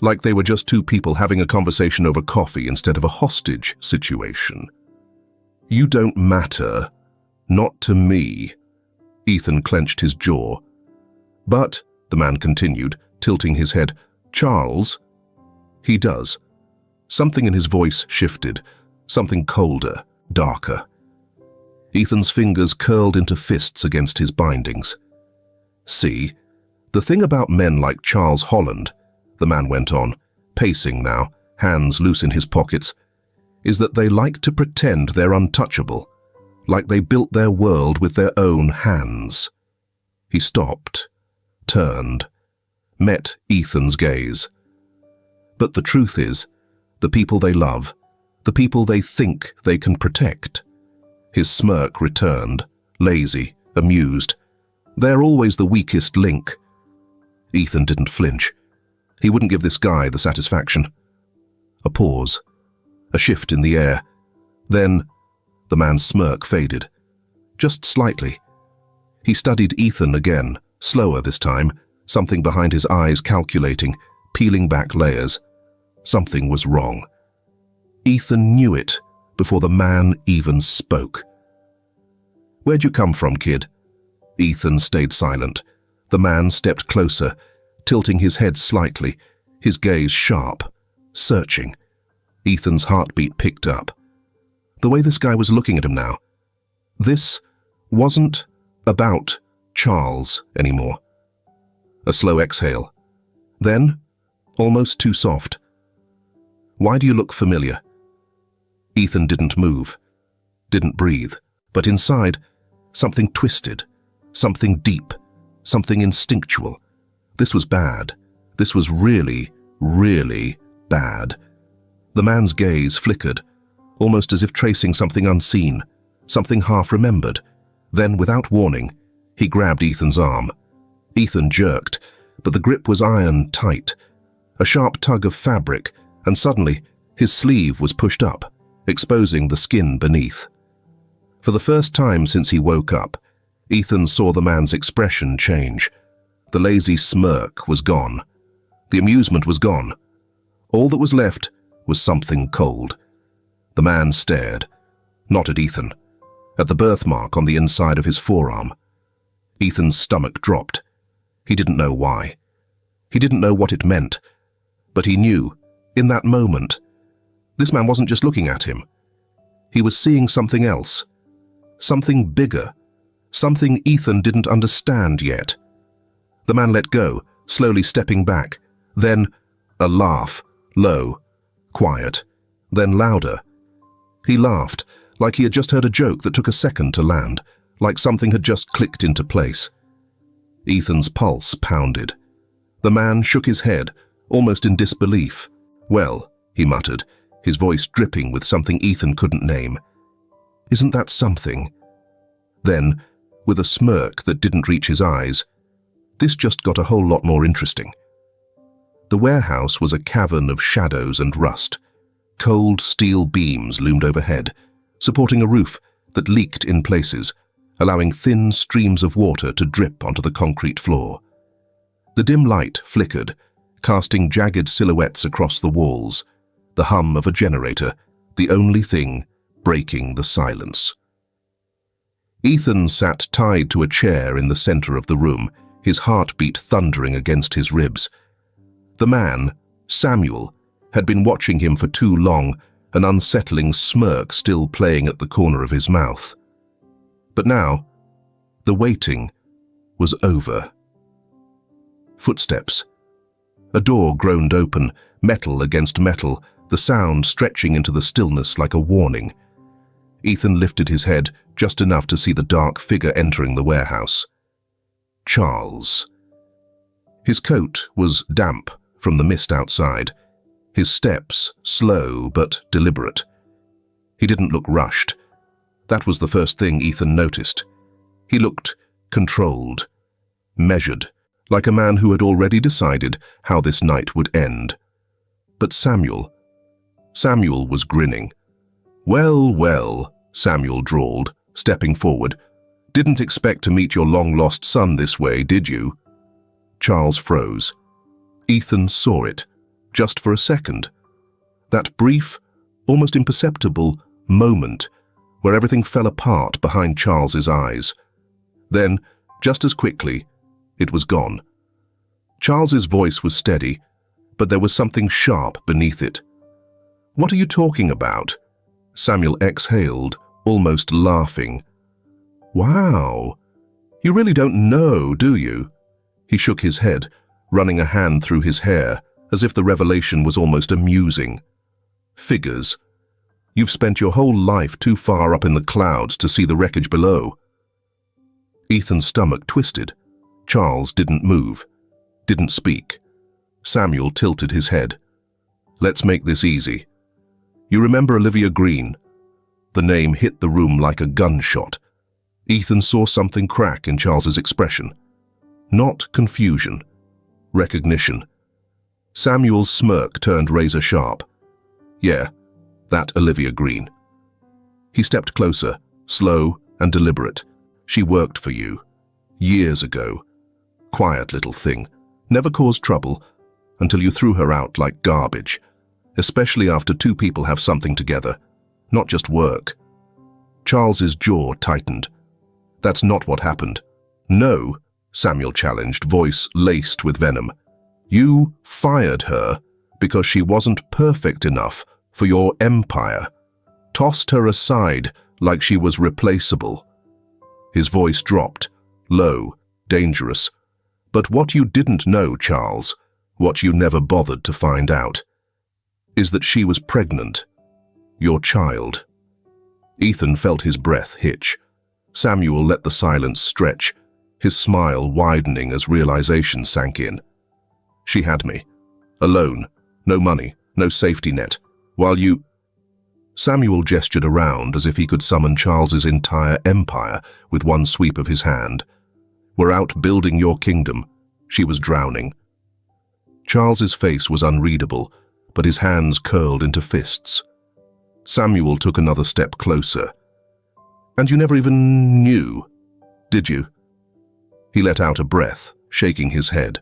like they were just two people having a conversation over coffee instead of a hostage situation. "You don't matter. Not to me." Ethan clenched his jaw. "But," the man continued, tilting his head, "Charles." "He does." Something in his voice shifted, something colder, darker. Ethan's fingers curled into fists against his bindings. "See, the thing about men like Charles Holland," the man went on, pacing now, hands loose in his pockets, "is that they like to pretend they're untouchable, like they built their world with their own hands." He stopped, turned, met Ethan's gaze. "But the truth is, the people they love, the people they think they can protect." His smirk returned, lazy, amused. "They're always the weakest link." Ethan didn't flinch. He wouldn't give this guy the satisfaction. A pause, a shift in the air. Then, the man's smirk faded, just slightly. He studied Ethan again, slower this time, something behind his eyes calculating, peeling back layers. Something was wrong. Ethan knew it before the man even spoke. "Where'd you come from, kid?" Ethan stayed silent. The man stepped closer, tilting his head slightly, his gaze sharp, searching. Ethan's heartbeat picked up. The way this guy was looking at him now. This wasn't about Charles anymore. A slow exhale. Then, almost too soft. "Why do you look familiar?" Ethan didn't move, didn't breathe, but inside, something twisted, something deep, something instinctual. This was bad. This was really, really bad. The man's gaze flickered, almost as if tracing something unseen, something half-remembered. Then, without warning, he grabbed Ethan's arm. Ethan jerked, but the grip was iron tight. A sharp tug of fabric, and suddenly, his sleeve was pushed up, exposing the skin beneath. For the first time since he woke up, Ethan saw the man's expression change. The lazy smirk was gone. The amusement was gone. All that was left was something cold. The man stared, not at Ethan, at the birthmark on the inside of his forearm. Ethan's stomach dropped. He didn't know why. He didn't know what it meant. But he knew, in that moment, this man wasn't just looking at him. He was seeing something else. Something bigger. Something Ethan didn't understand yet. The man let go, slowly stepping back. Then, a laugh, low, quiet, then louder. He laughed, like he had just heard a joke that took a second to land, like something had just clicked into place. Ethan's pulse pounded. The man shook his head, almost in disbelief. "Well," he muttered, his voice dripping with something Ethan couldn't name. "Isn't that something?" Then, with a smirk that didn't reach his eyes, this just got a whole lot more interesting. The warehouse was a cavern of shadows and rust. Cold steel beams loomed overhead, supporting a roof that leaked in places, allowing thin streams of water to drip onto the concrete floor. The dim light flickered, casting jagged silhouettes across the walls, the hum of a generator, the only thing breaking the silence. Ethan sat tied to a chair in the center of the room, his heartbeat thundering against his ribs. The man, Samuel, had been watching him for too long, an unsettling smirk still playing at the corner of his mouth. But now, the waiting was over. Footsteps. A door groaned open, metal against metal, the sound stretching into the stillness like a warning. Ethan lifted his head just enough to see the dark figure entering the warehouse. Charles. His coat was damp from the mist outside, his steps slow but deliberate. He didn't look rushed. That was the first thing Ethan noticed. He looked controlled, measured, like a man who had already decided how this night would end. But Samuel was grinning. "Well, well," Samuel drawled, stepping forward. "Didn't expect to meet your long-lost son this way, did you?" Charles froze. Ethan saw it, just for a second. That brief, almost imperceptible moment where everything fell apart behind Charles's eyes. Then, just as quickly, it was gone. Charles's voice was steady, but there was something sharp beneath it. "What are you talking about?" Samuel exhaled, almost laughing. "Wow, you really don't know, do you?" He shook his head, running a hand through his hair, as if the revelation was almost amusing. "Figures. You've spent your whole life too far up in the clouds to see the wreckage below." Ethan's stomach twisted. Charles didn't move, didn't speak. Samuel tilted his head. "Let's make this easy. You remember Olivia Green?" The name hit the room like a gunshot. Ethan saw something crack in Charles's expression. Not confusion. Recognition. Samuel's smirk turned razor sharp. "Yeah, that Olivia Green." He stepped closer, slow and deliberate. "She worked for you. Years ago. Quiet little thing. Never caused trouble until you threw her out like garbage. Especially after two people have something together. Not just work." Charles's jaw tightened. "That's not what happened." "No," Samuel challenged, voice laced with venom. "You fired her because she wasn't perfect enough for your empire. Tossed her aside like she was replaceable." His voice dropped, low, dangerous. "But what you didn't know, Charles, what you never bothered to find out, is that she was pregnant. Your child." Ethan felt his breath hitch. Samuel let the silence stretch, his smile widening as realization sank in. "She had me. Alone. No money. No safety net. While you—" Samuel gestured around as if he could summon Charles's entire empire with one sweep of his hand. "We're out building your kingdom. She was drowning." Charles's face was unreadable, but his hands curled into fists. Samuel took another step closer. "And you never even knew, did you?" He let out a breath, shaking his head.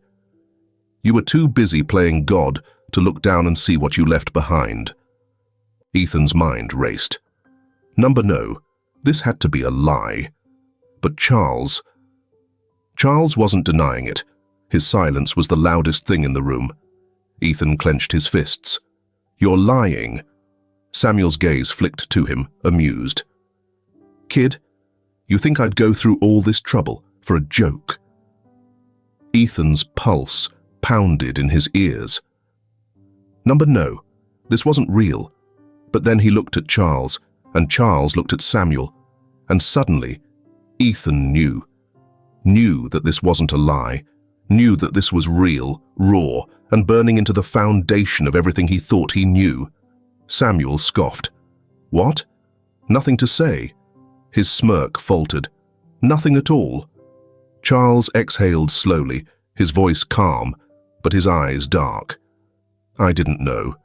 "You were too busy playing God to look down and see what you left behind." Ethan's mind raced. No, this had to be a lie. But Charles wasn't denying it. His silence was the loudest thing in the room. Ethan clenched his fists. "You're lying." Samuel's gaze flicked to him, amused. "Kid, you think I'd go through all this trouble for a joke?" Ethan's pulse pounded in his ears. No, this wasn't real. But then he looked at Charles, and Charles looked at Samuel, and suddenly, Ethan knew. Knew that this wasn't a lie, knew that this was real, raw, and burning into the foundation of everything he thought he knew. Samuel scoffed. "What? Nothing to say?" His smirk faltered. "Nothing at all?" Charles exhaled slowly, his voice calm, but his eyes dark. I didn't know.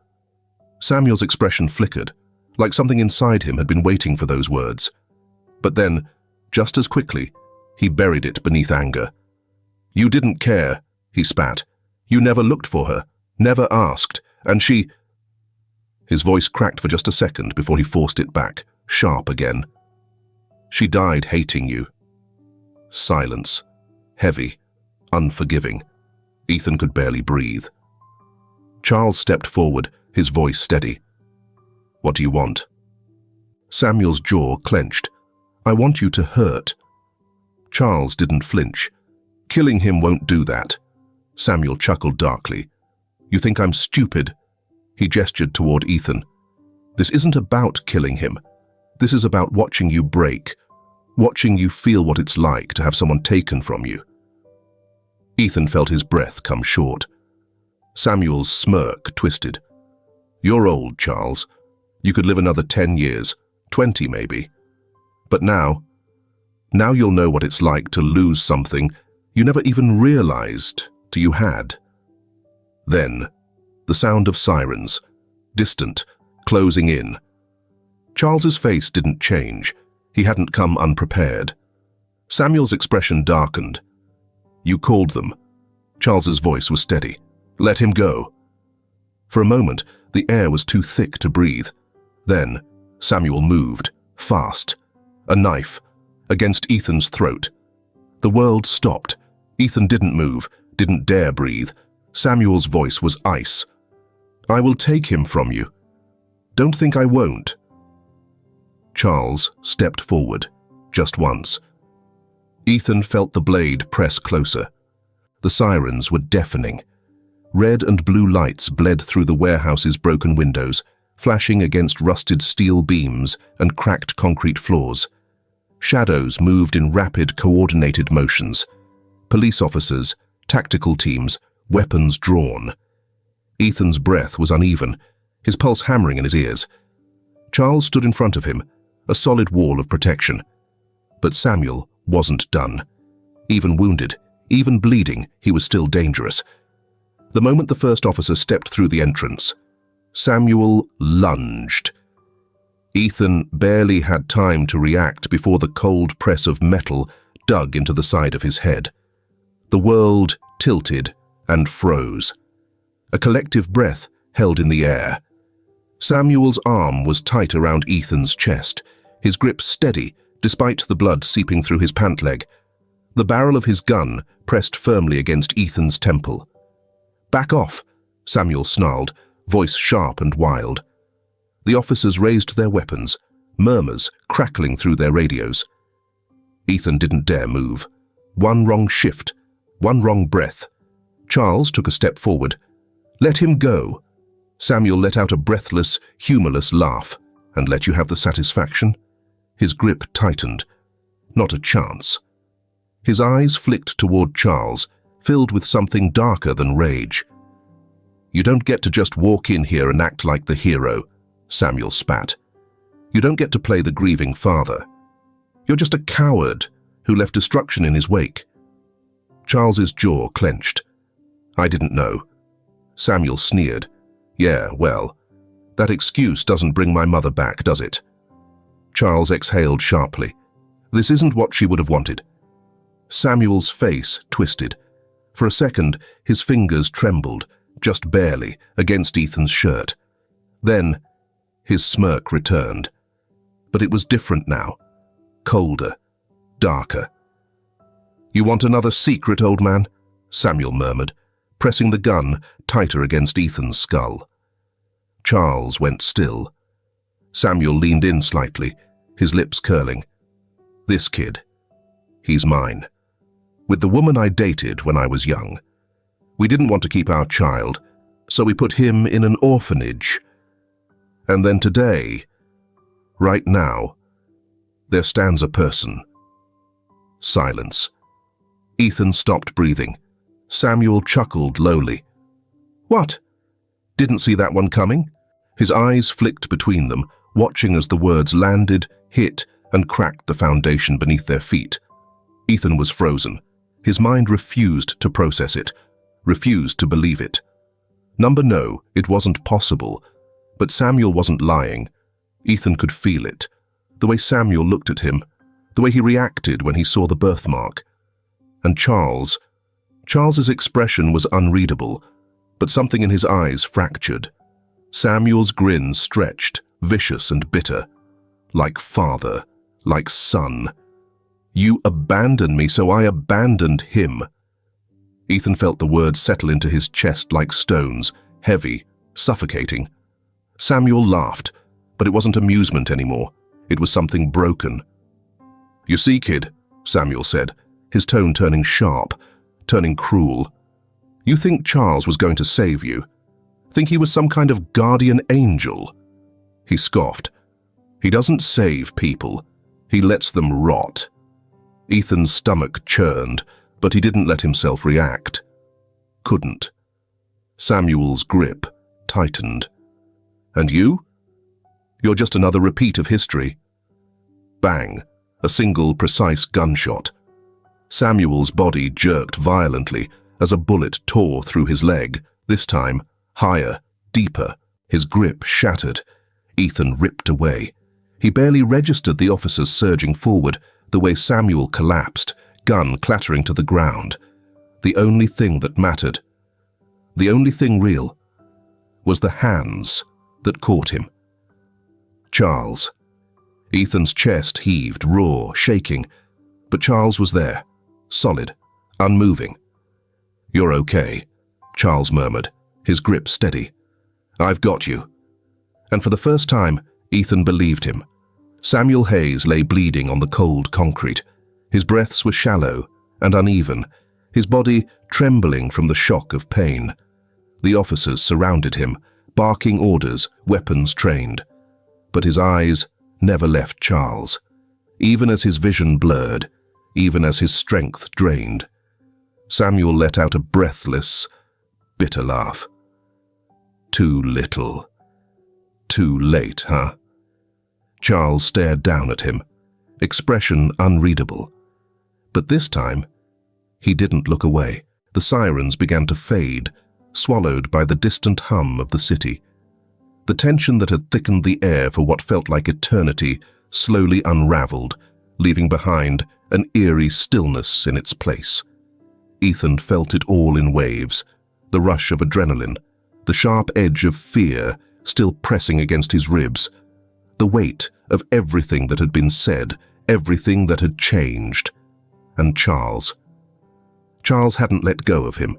Samuel's expression flickered, like something inside him had been waiting for those words. But then, just as quickly, he buried it beneath anger. You didn't care, he spat. You never looked for her, never asked, and she... His voice cracked for just a second before he forced it back, sharp again. She died hating you. Silence. Heavy. Unforgiving. Ethan could barely breathe. Charles stepped forward, his voice steady. What do you want? Samuel's jaw clenched. I want you to hurt. Charles didn't flinch. Killing him won't do that. Samuel chuckled darkly. You think I'm stupid? He gestured toward Ethan. This isn't about killing him. This is about watching you break, watching you feel what it's like to have someone taken from you. Ethan felt his breath come short. Samuel's smirk twisted. You're old, Charles. You could live another 10 years, 20 maybe. But now you'll know what it's like to lose something you never even realized you had. Then, the sound of sirens, distant, closing in. Charles's face didn't change. He hadn't come unprepared. Samuel's expression darkened. You called them. Charles's voice was steady. Let him go. For a moment, the air was too thick to breathe. Then, Samuel moved, fast. A knife, against Ethan's throat. The world stopped. Ethan didn't move, didn't dare breathe. Samuel's voice was ice. I will take him from you. Don't think I won't. Charles stepped forward, just once. Ethan felt the blade press closer. The sirens were deafening. Red and blue lights bled through the warehouse's broken windows, flashing against rusted steel beams and cracked concrete floors. Shadows moved in rapid, coordinated motions. Police officers, tactical teams, weapons drawn. Ethan's breath was uneven, his pulse hammering in his ears. Charles stood in front of him, a solid wall of protection. But Samuel wasn't done. Even wounded, even bleeding, he was still dangerous. The moment the first officer stepped through the entrance, Samuel lunged. Ethan barely had time to react before the cold press of metal dug into the side of his head. The world tilted and froze. A collective breath held in the air. Samuel's arm was tight around Ethan's chest, his grip steady despite the blood seeping through his pant leg. The barrel of his gun pressed firmly against Ethan's temple. Back off, Samuel snarled, voice sharp and wild. The officers raised their weapons, murmurs crackling through their radios. Ethan didn't dare move. One wrong shift, one wrong breath. Charles took a step forward. Let him go. Samuel let out a breathless, humorless laugh. And let you have the satisfaction? His grip tightened. Not a chance. His eyes flicked toward Charles, filled with something darker than rage. You don't get to just walk in here and act like the hero, Samuel spat. You don't get to play the grieving father. You're just a coward who left destruction in his wake. Charles's jaw clenched. I didn't know. Samuel sneered. Yeah, well, that excuse doesn't bring my mother back, does it? Charles exhaled sharply. This isn't what she would have wanted. Samuel's face twisted. For a second, his fingers trembled, just barely, against Ethan's shirt. Then, his smirk returned. But it was different now. Colder. Darker. You want another secret, old man? Samuel murmured, pressing the gun tighter against Ethan's skull. Charles went still. Samuel leaned in slightly, his lips curling. This kid. He's mine. With the woman I dated when I was young. We didn't want to keep our child, so we put him in an orphanage. And then today, right now, there stands a person. Silence. Ethan stopped breathing. Samuel chuckled lowly. What? Didn't see that one coming? His eyes flicked between them, watching as the words landed, hit, and cracked the foundation beneath their feet. Ethan was frozen. His mind refused to process it, refused to believe it. No, it wasn't possible. But Samuel wasn't lying. Ethan could feel it. The way Samuel looked at him, the way he reacted when he saw the birthmark. And Charles's expression was unreadable, but something in his eyes fractured. Samuel's grin stretched, vicious and bitter. Like father, like son. You abandoned me, so I abandoned him. Ethan felt the words settle into his chest like stones, heavy, suffocating. Samuel laughed, but it wasn't amusement anymore. It was something broken. You see, kid, Samuel said, his tone turning sharp, turning cruel. You think Charles was going to save you? Think he was some kind of guardian angel? He scoffed. He doesn't save people. He lets them rot. Ethan's stomach churned, but he didn't let himself react. Couldn't. Samuel's grip tightened. And you? You're just another repeat of history. Bang, a single precise gunshot. Samuel's body jerked violently as a bullet tore through his leg, this time higher, deeper. His grip shattered. Ethan ripped away. He barely registered the officers surging forward, the way Samuel collapsed, gun clattering to the ground. The only thing that mattered, the only thing real, was the hands that caught him. Charles. Ethan's chest heaved, raw, shaking, but Charles was there, solid, unmoving. You're okay, Charles murmured, his grip steady. I've got you. And for the first time, Ethan believed him. Samuel Hayes lay bleeding on the cold concrete. His breaths were shallow and uneven, his body trembling from the shock of pain. The officers surrounded him, barking orders, weapons trained. But his eyes never left Charles, even as his vision blurred, even as his strength drained. Samuel let out a breathless, bitter laugh. Too little. Too late, huh? Charles stared down at him, expression unreadable. But this time, he didn't look away. The sirens began to fade, swallowed by the distant hum of the city. The tension that had thickened the air for what felt like eternity slowly unraveled, leaving behind an eerie stillness in its place. Ethan felt it all in waves, the rush of adrenaline, the sharp edge of fear still pressing against his ribs, the weight of everything that had been said, everything that had changed. And Charles. Charles hadn't let go of him.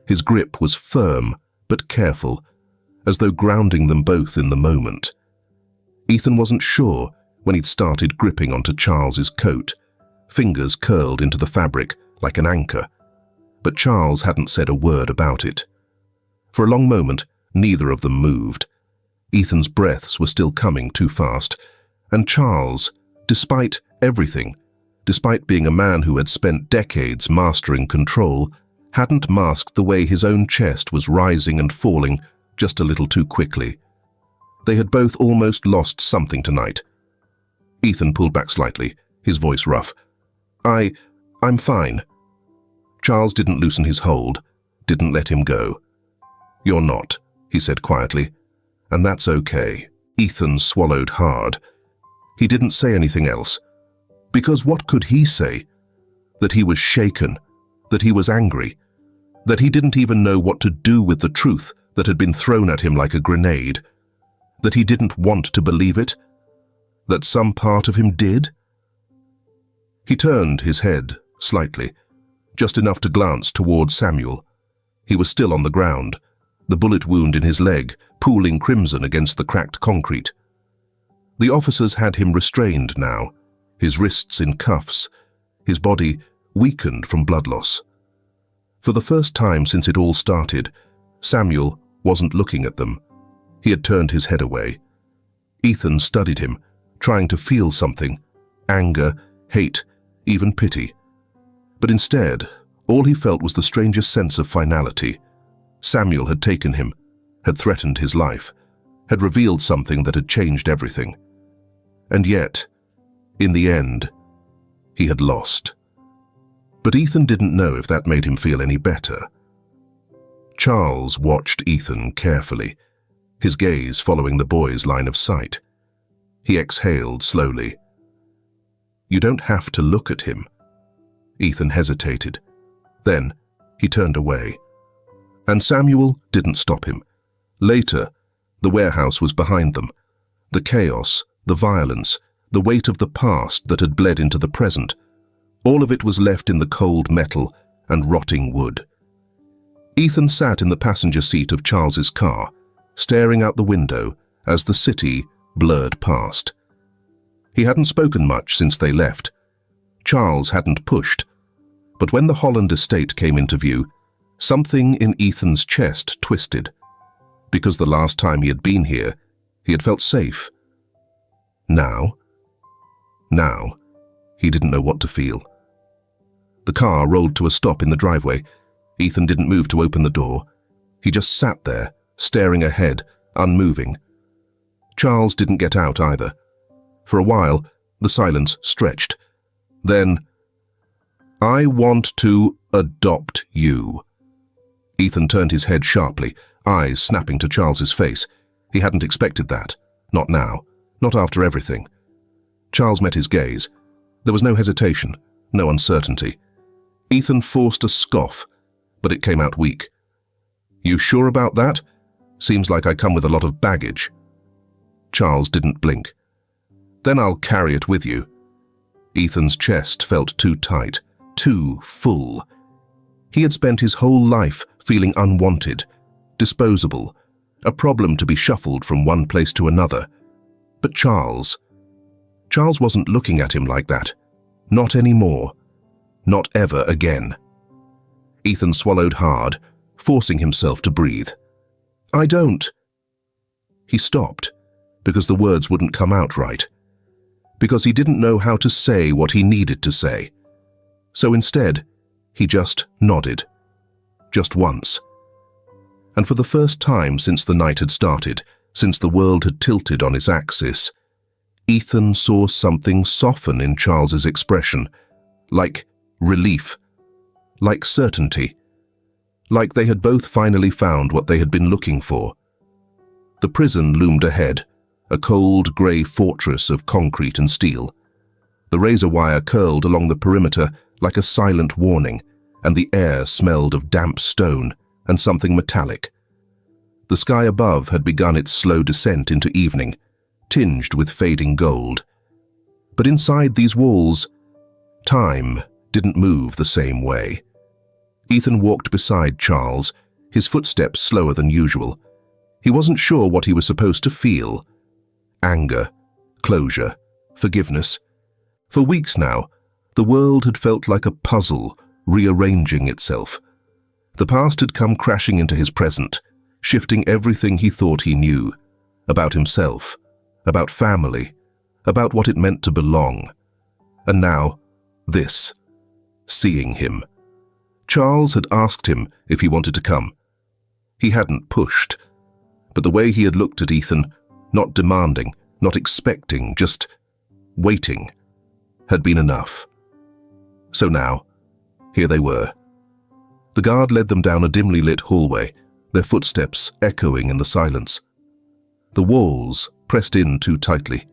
His grip was firm but careful, as though grounding them both in the moment. Ethan wasn't sure when he'd started gripping onto Charles's coat, fingers curled into the fabric like an anchor. But Charles hadn't said a word about it. For a long moment, neither of them moved. Ethan's breaths were still coming too fast, and Charles, despite everything, despite being a man who had spent decades mastering control, hadn't masked the way his own chest was rising and falling just a little too quickly. They had both almost lost something tonight. Ethan pulled back slightly, his voice rough. I'm fine. Charles didn't loosen his hold, didn't let him go. You're not, he said quietly, and that's okay. Ethan swallowed hard. He didn't say anything else. Because what could he say? That he was shaken, that he was angry, that he didn't even know what to do with the truth that had been thrown at him like a grenade, that he didn't want to believe it, that some part of him did? He turned his head slightly, just enough to glance toward Samuel. He was still on the ground, the bullet wound in his leg pooling crimson against the cracked concrete. The officers had him restrained now, his wrists in cuffs, his body weakened from blood loss. For the first time since it all started, Samuel wasn't looking at them. He had turned his head away. Ethan studied him, trying to feel something, anger, hate, even pity. But instead, all he felt was the strangest sense of finality. Samuel had taken him, had threatened his life, had revealed something that had changed everything. And yet, in the end, he had lost. But Ethan didn't know if that made him feel any better. Charles watched Ethan carefully, his gaze following the boy's line of sight. He exhaled slowly. "You don't have to look at him." Ethan hesitated. Then he turned away. And Samuel didn't stop him. Later, the warehouse was behind them. The chaos, the violence, the weight of the past that had bled into the present, all of it was left in the cold metal and rotting wood. Ethan sat in the passenger seat of Charles's car, staring out the window as the city blurred past. He hadn't spoken much since they left. Charles hadn't pushed. But when the Holland estate came into view, something in Ethan's chest twisted. Because the last time he had been here, he had felt safe. Now, he didn't know what to feel. The car rolled to a stop in the driveway. Ethan didn't move to open the door. He just sat there, staring ahead, unmoving. Charles didn't get out either. For a while, the silence stretched. Then, "I want to adopt you." Ethan turned his head sharply, eyes snapping to Charles's face. He hadn't expected that. Not now. Not after everything. Charles met his gaze. There was no hesitation, no uncertainty. Ethan forced a scoff, but it came out weak. "You sure about that? Seems like I come with a lot of baggage." Charles didn't blink. "Then I'll carry it with you." Ethan's chest felt too tight, too full. He had spent his whole life feeling unwanted, disposable, a problem to be shuffled from one place to another. But Charles wasn't looking at him like that. Not anymore. Not ever again. Ethan swallowed hard, forcing himself to breathe. "I don't." He stopped, because the words wouldn't come out right. Because he didn't know how to say what he needed to say. So instead, he just nodded. Just once. And for the first time since the night had started, since the world had tilted on its axis, Ethan saw something soften in Charles's expression, like relief, like certainty, like they had both finally found what they had been looking for. The prison loomed ahead, a cold grey fortress of concrete and steel. The razor wire curled along the perimeter like a silent warning, and the air smelled of damp stone and something metallic. The sky above had begun its slow descent into evening, tinged with fading gold. But inside these walls, time didn't move the same way. Ethan walked beside Charles, his footsteps slower than usual. He wasn't sure what he was supposed to feel. Anger, closure, forgiveness. For weeks now, the world had felt like a puzzle, rearranging itself. The past had come crashing into his present, shifting everything he thought he knew, about himself, about family, about what it meant to belong. And now, this, seeing him. Charles had asked him if he wanted to come. He hadn't pushed, but the way he had looked at Ethan, not demanding, not expecting, just waiting, had been enough. So now, here they were. The guard led them down a dimly lit hallway, their footsteps echoing in the silence. The walls pressed in too tightly.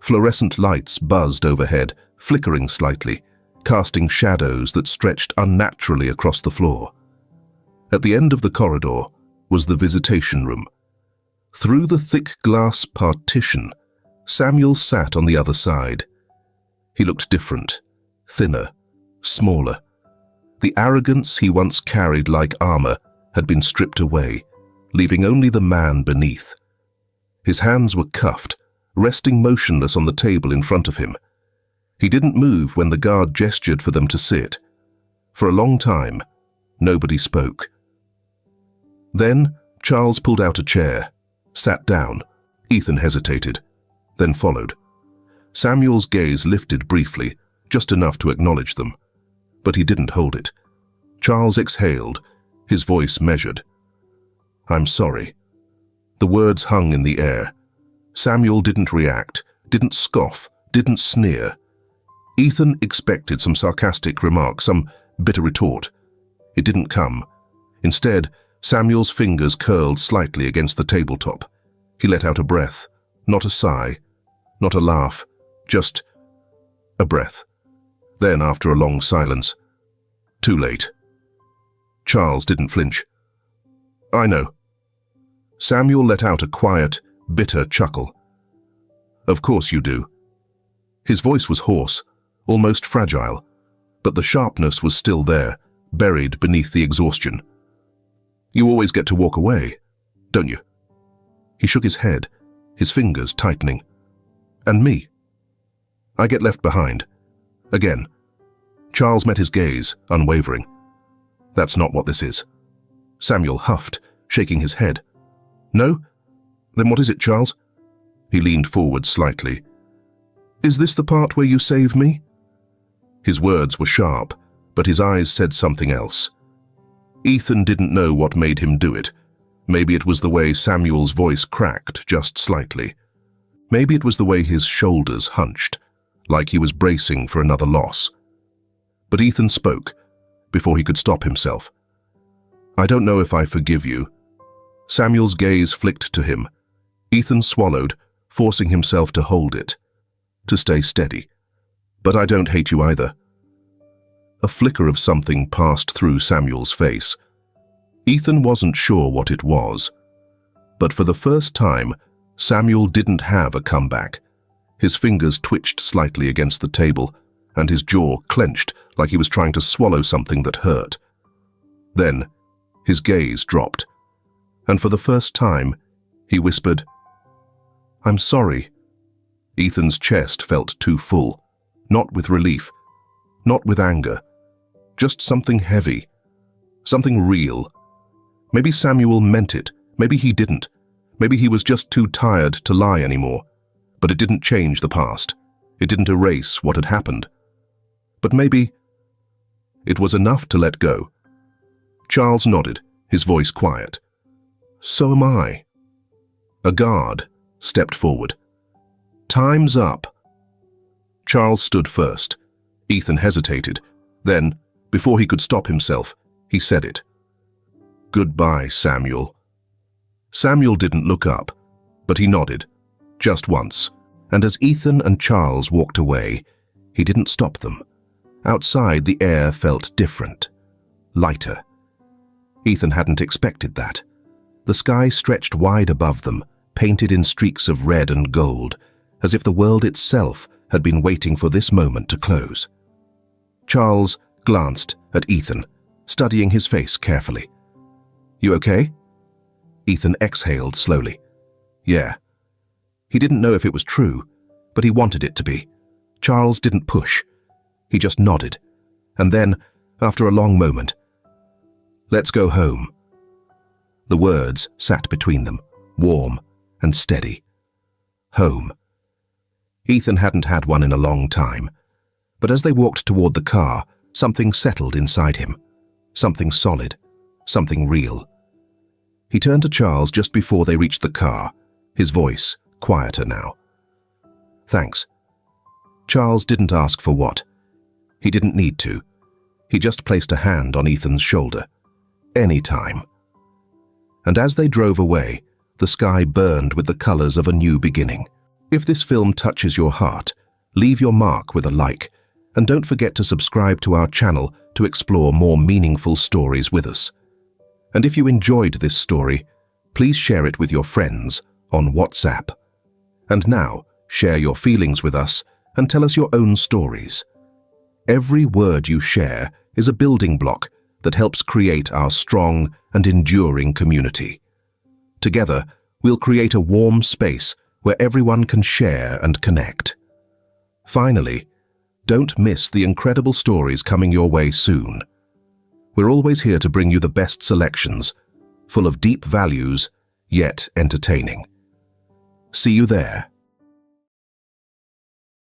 Fluorescent lights buzzed overhead, flickering slightly, casting shadows that stretched unnaturally across the floor. At the end of the corridor was the visitation room. Through the thick glass partition, Samuel sat on the other side. He looked different, thinner, smaller. The arrogance he once carried like armor had been stripped away, leaving only the man beneath. His hands were cuffed, resting motionless on the table in front of him. He didn't move when the guard gestured for them to sit. For a long time, nobody spoke. Then Charles pulled out a chair, sat down. Ethan hesitated, then followed. Samuel's gaze lifted briefly, just enough to acknowledge them. But he didn't hold it. Charles exhaled, his voice measured. "I'm sorry." The words hung in the air. Samuel didn't react, didn't scoff, didn't sneer. Ethan expected some sarcastic remark, some bitter retort. It didn't come. Instead, Samuel's fingers curled slightly against the tabletop. He let out a breath, not a sigh, not a laugh, just a breath. Then, after a long silence, too late. Charles didn't flinch. I know. Samuel let out a quiet, bitter chuckle. Of course you do. His voice was hoarse, almost fragile, but the sharpness was still there, buried beneath the exhaustion. You always get to walk away, don't you? He shook his head, his fingers tightening. And me? I get left behind. Again. Charles met his gaze, unwavering. That's not what this is. Samuel huffed, shaking his head. No? Then what is it, Charles? He leaned forward slightly. Is this the part where you save me? His words were sharp, but his eyes said something else. Ethan didn't know what made him do it. Maybe it was the way Samuel's voice cracked just slightly. Maybe it was the way his shoulders hunched, like he was bracing for another loss. But Ethan spoke, before he could stop himself. I don't know if I forgive you. Samuel's gaze flicked to him. Ethan swallowed, forcing himself to hold it, to stay steady. But I don't hate you either. A flicker of something passed through Samuel's face. Ethan wasn't sure what it was. But for the first time, Samuel didn't have a comeback. His fingers twitched slightly against the table, and his jaw clenched like he was trying to swallow something that hurt. Then, his gaze dropped, and for the first time, he whispered, I'm sorry. Ethan's chest felt too full, not with relief, not with anger, just something heavy, something real. Maybe Samuel meant it, maybe he didn't, maybe he was just too tired to lie anymore, but it didn't change the past. It didn't erase what had happened. But maybe it was enough to let go. Charles nodded, his voice quiet. So am I. A guard stepped forward. Time's up. Charles stood first. Ethan hesitated. Then, before he could stop himself, he said it. Goodbye, Samuel. Samuel didn't look up, but he nodded, just once, and as Ethan and Charles walked away, he didn't stop them. Outside, the air felt different, lighter. Ethan hadn't expected that. The sky stretched wide above them, painted in streaks of red and gold, as if the world itself had been waiting for this moment to close. Charles glanced at Ethan, studying his face carefully. You okay? Ethan exhaled slowly. Yeah. He didn't know if it was true, but he wanted it to be. Charles didn't push. He just nodded, and then, after a long moment, let's go home. The words sat between them, warm and steady. Home. Ethan hadn't had one in a long time, but as they walked toward the car, something settled inside him. Something solid, something real. He turned to Charles just before they reached the car, his voice quieter now. Thanks. Charles didn't ask for what. He didn't need to. He just placed a hand on Ethan's shoulder. Any time. And as they drove away, the sky burned with the colors of a new beginning. If this film touches your heart, leave your mark with a like, and don't forget to subscribe to our channel to explore more meaningful stories with us. And if you enjoyed this story, please share it with your friends on WhatsApp. And now, share your feelings with us and tell us your own stories. Every word you share is a building block that helps create our strong and enduring community. Together, we'll create a warm space where everyone can share and connect. Finally, don't miss the incredible stories coming your way soon. We're always here to bring you the best selections, full of deep values, yet entertaining. See you there.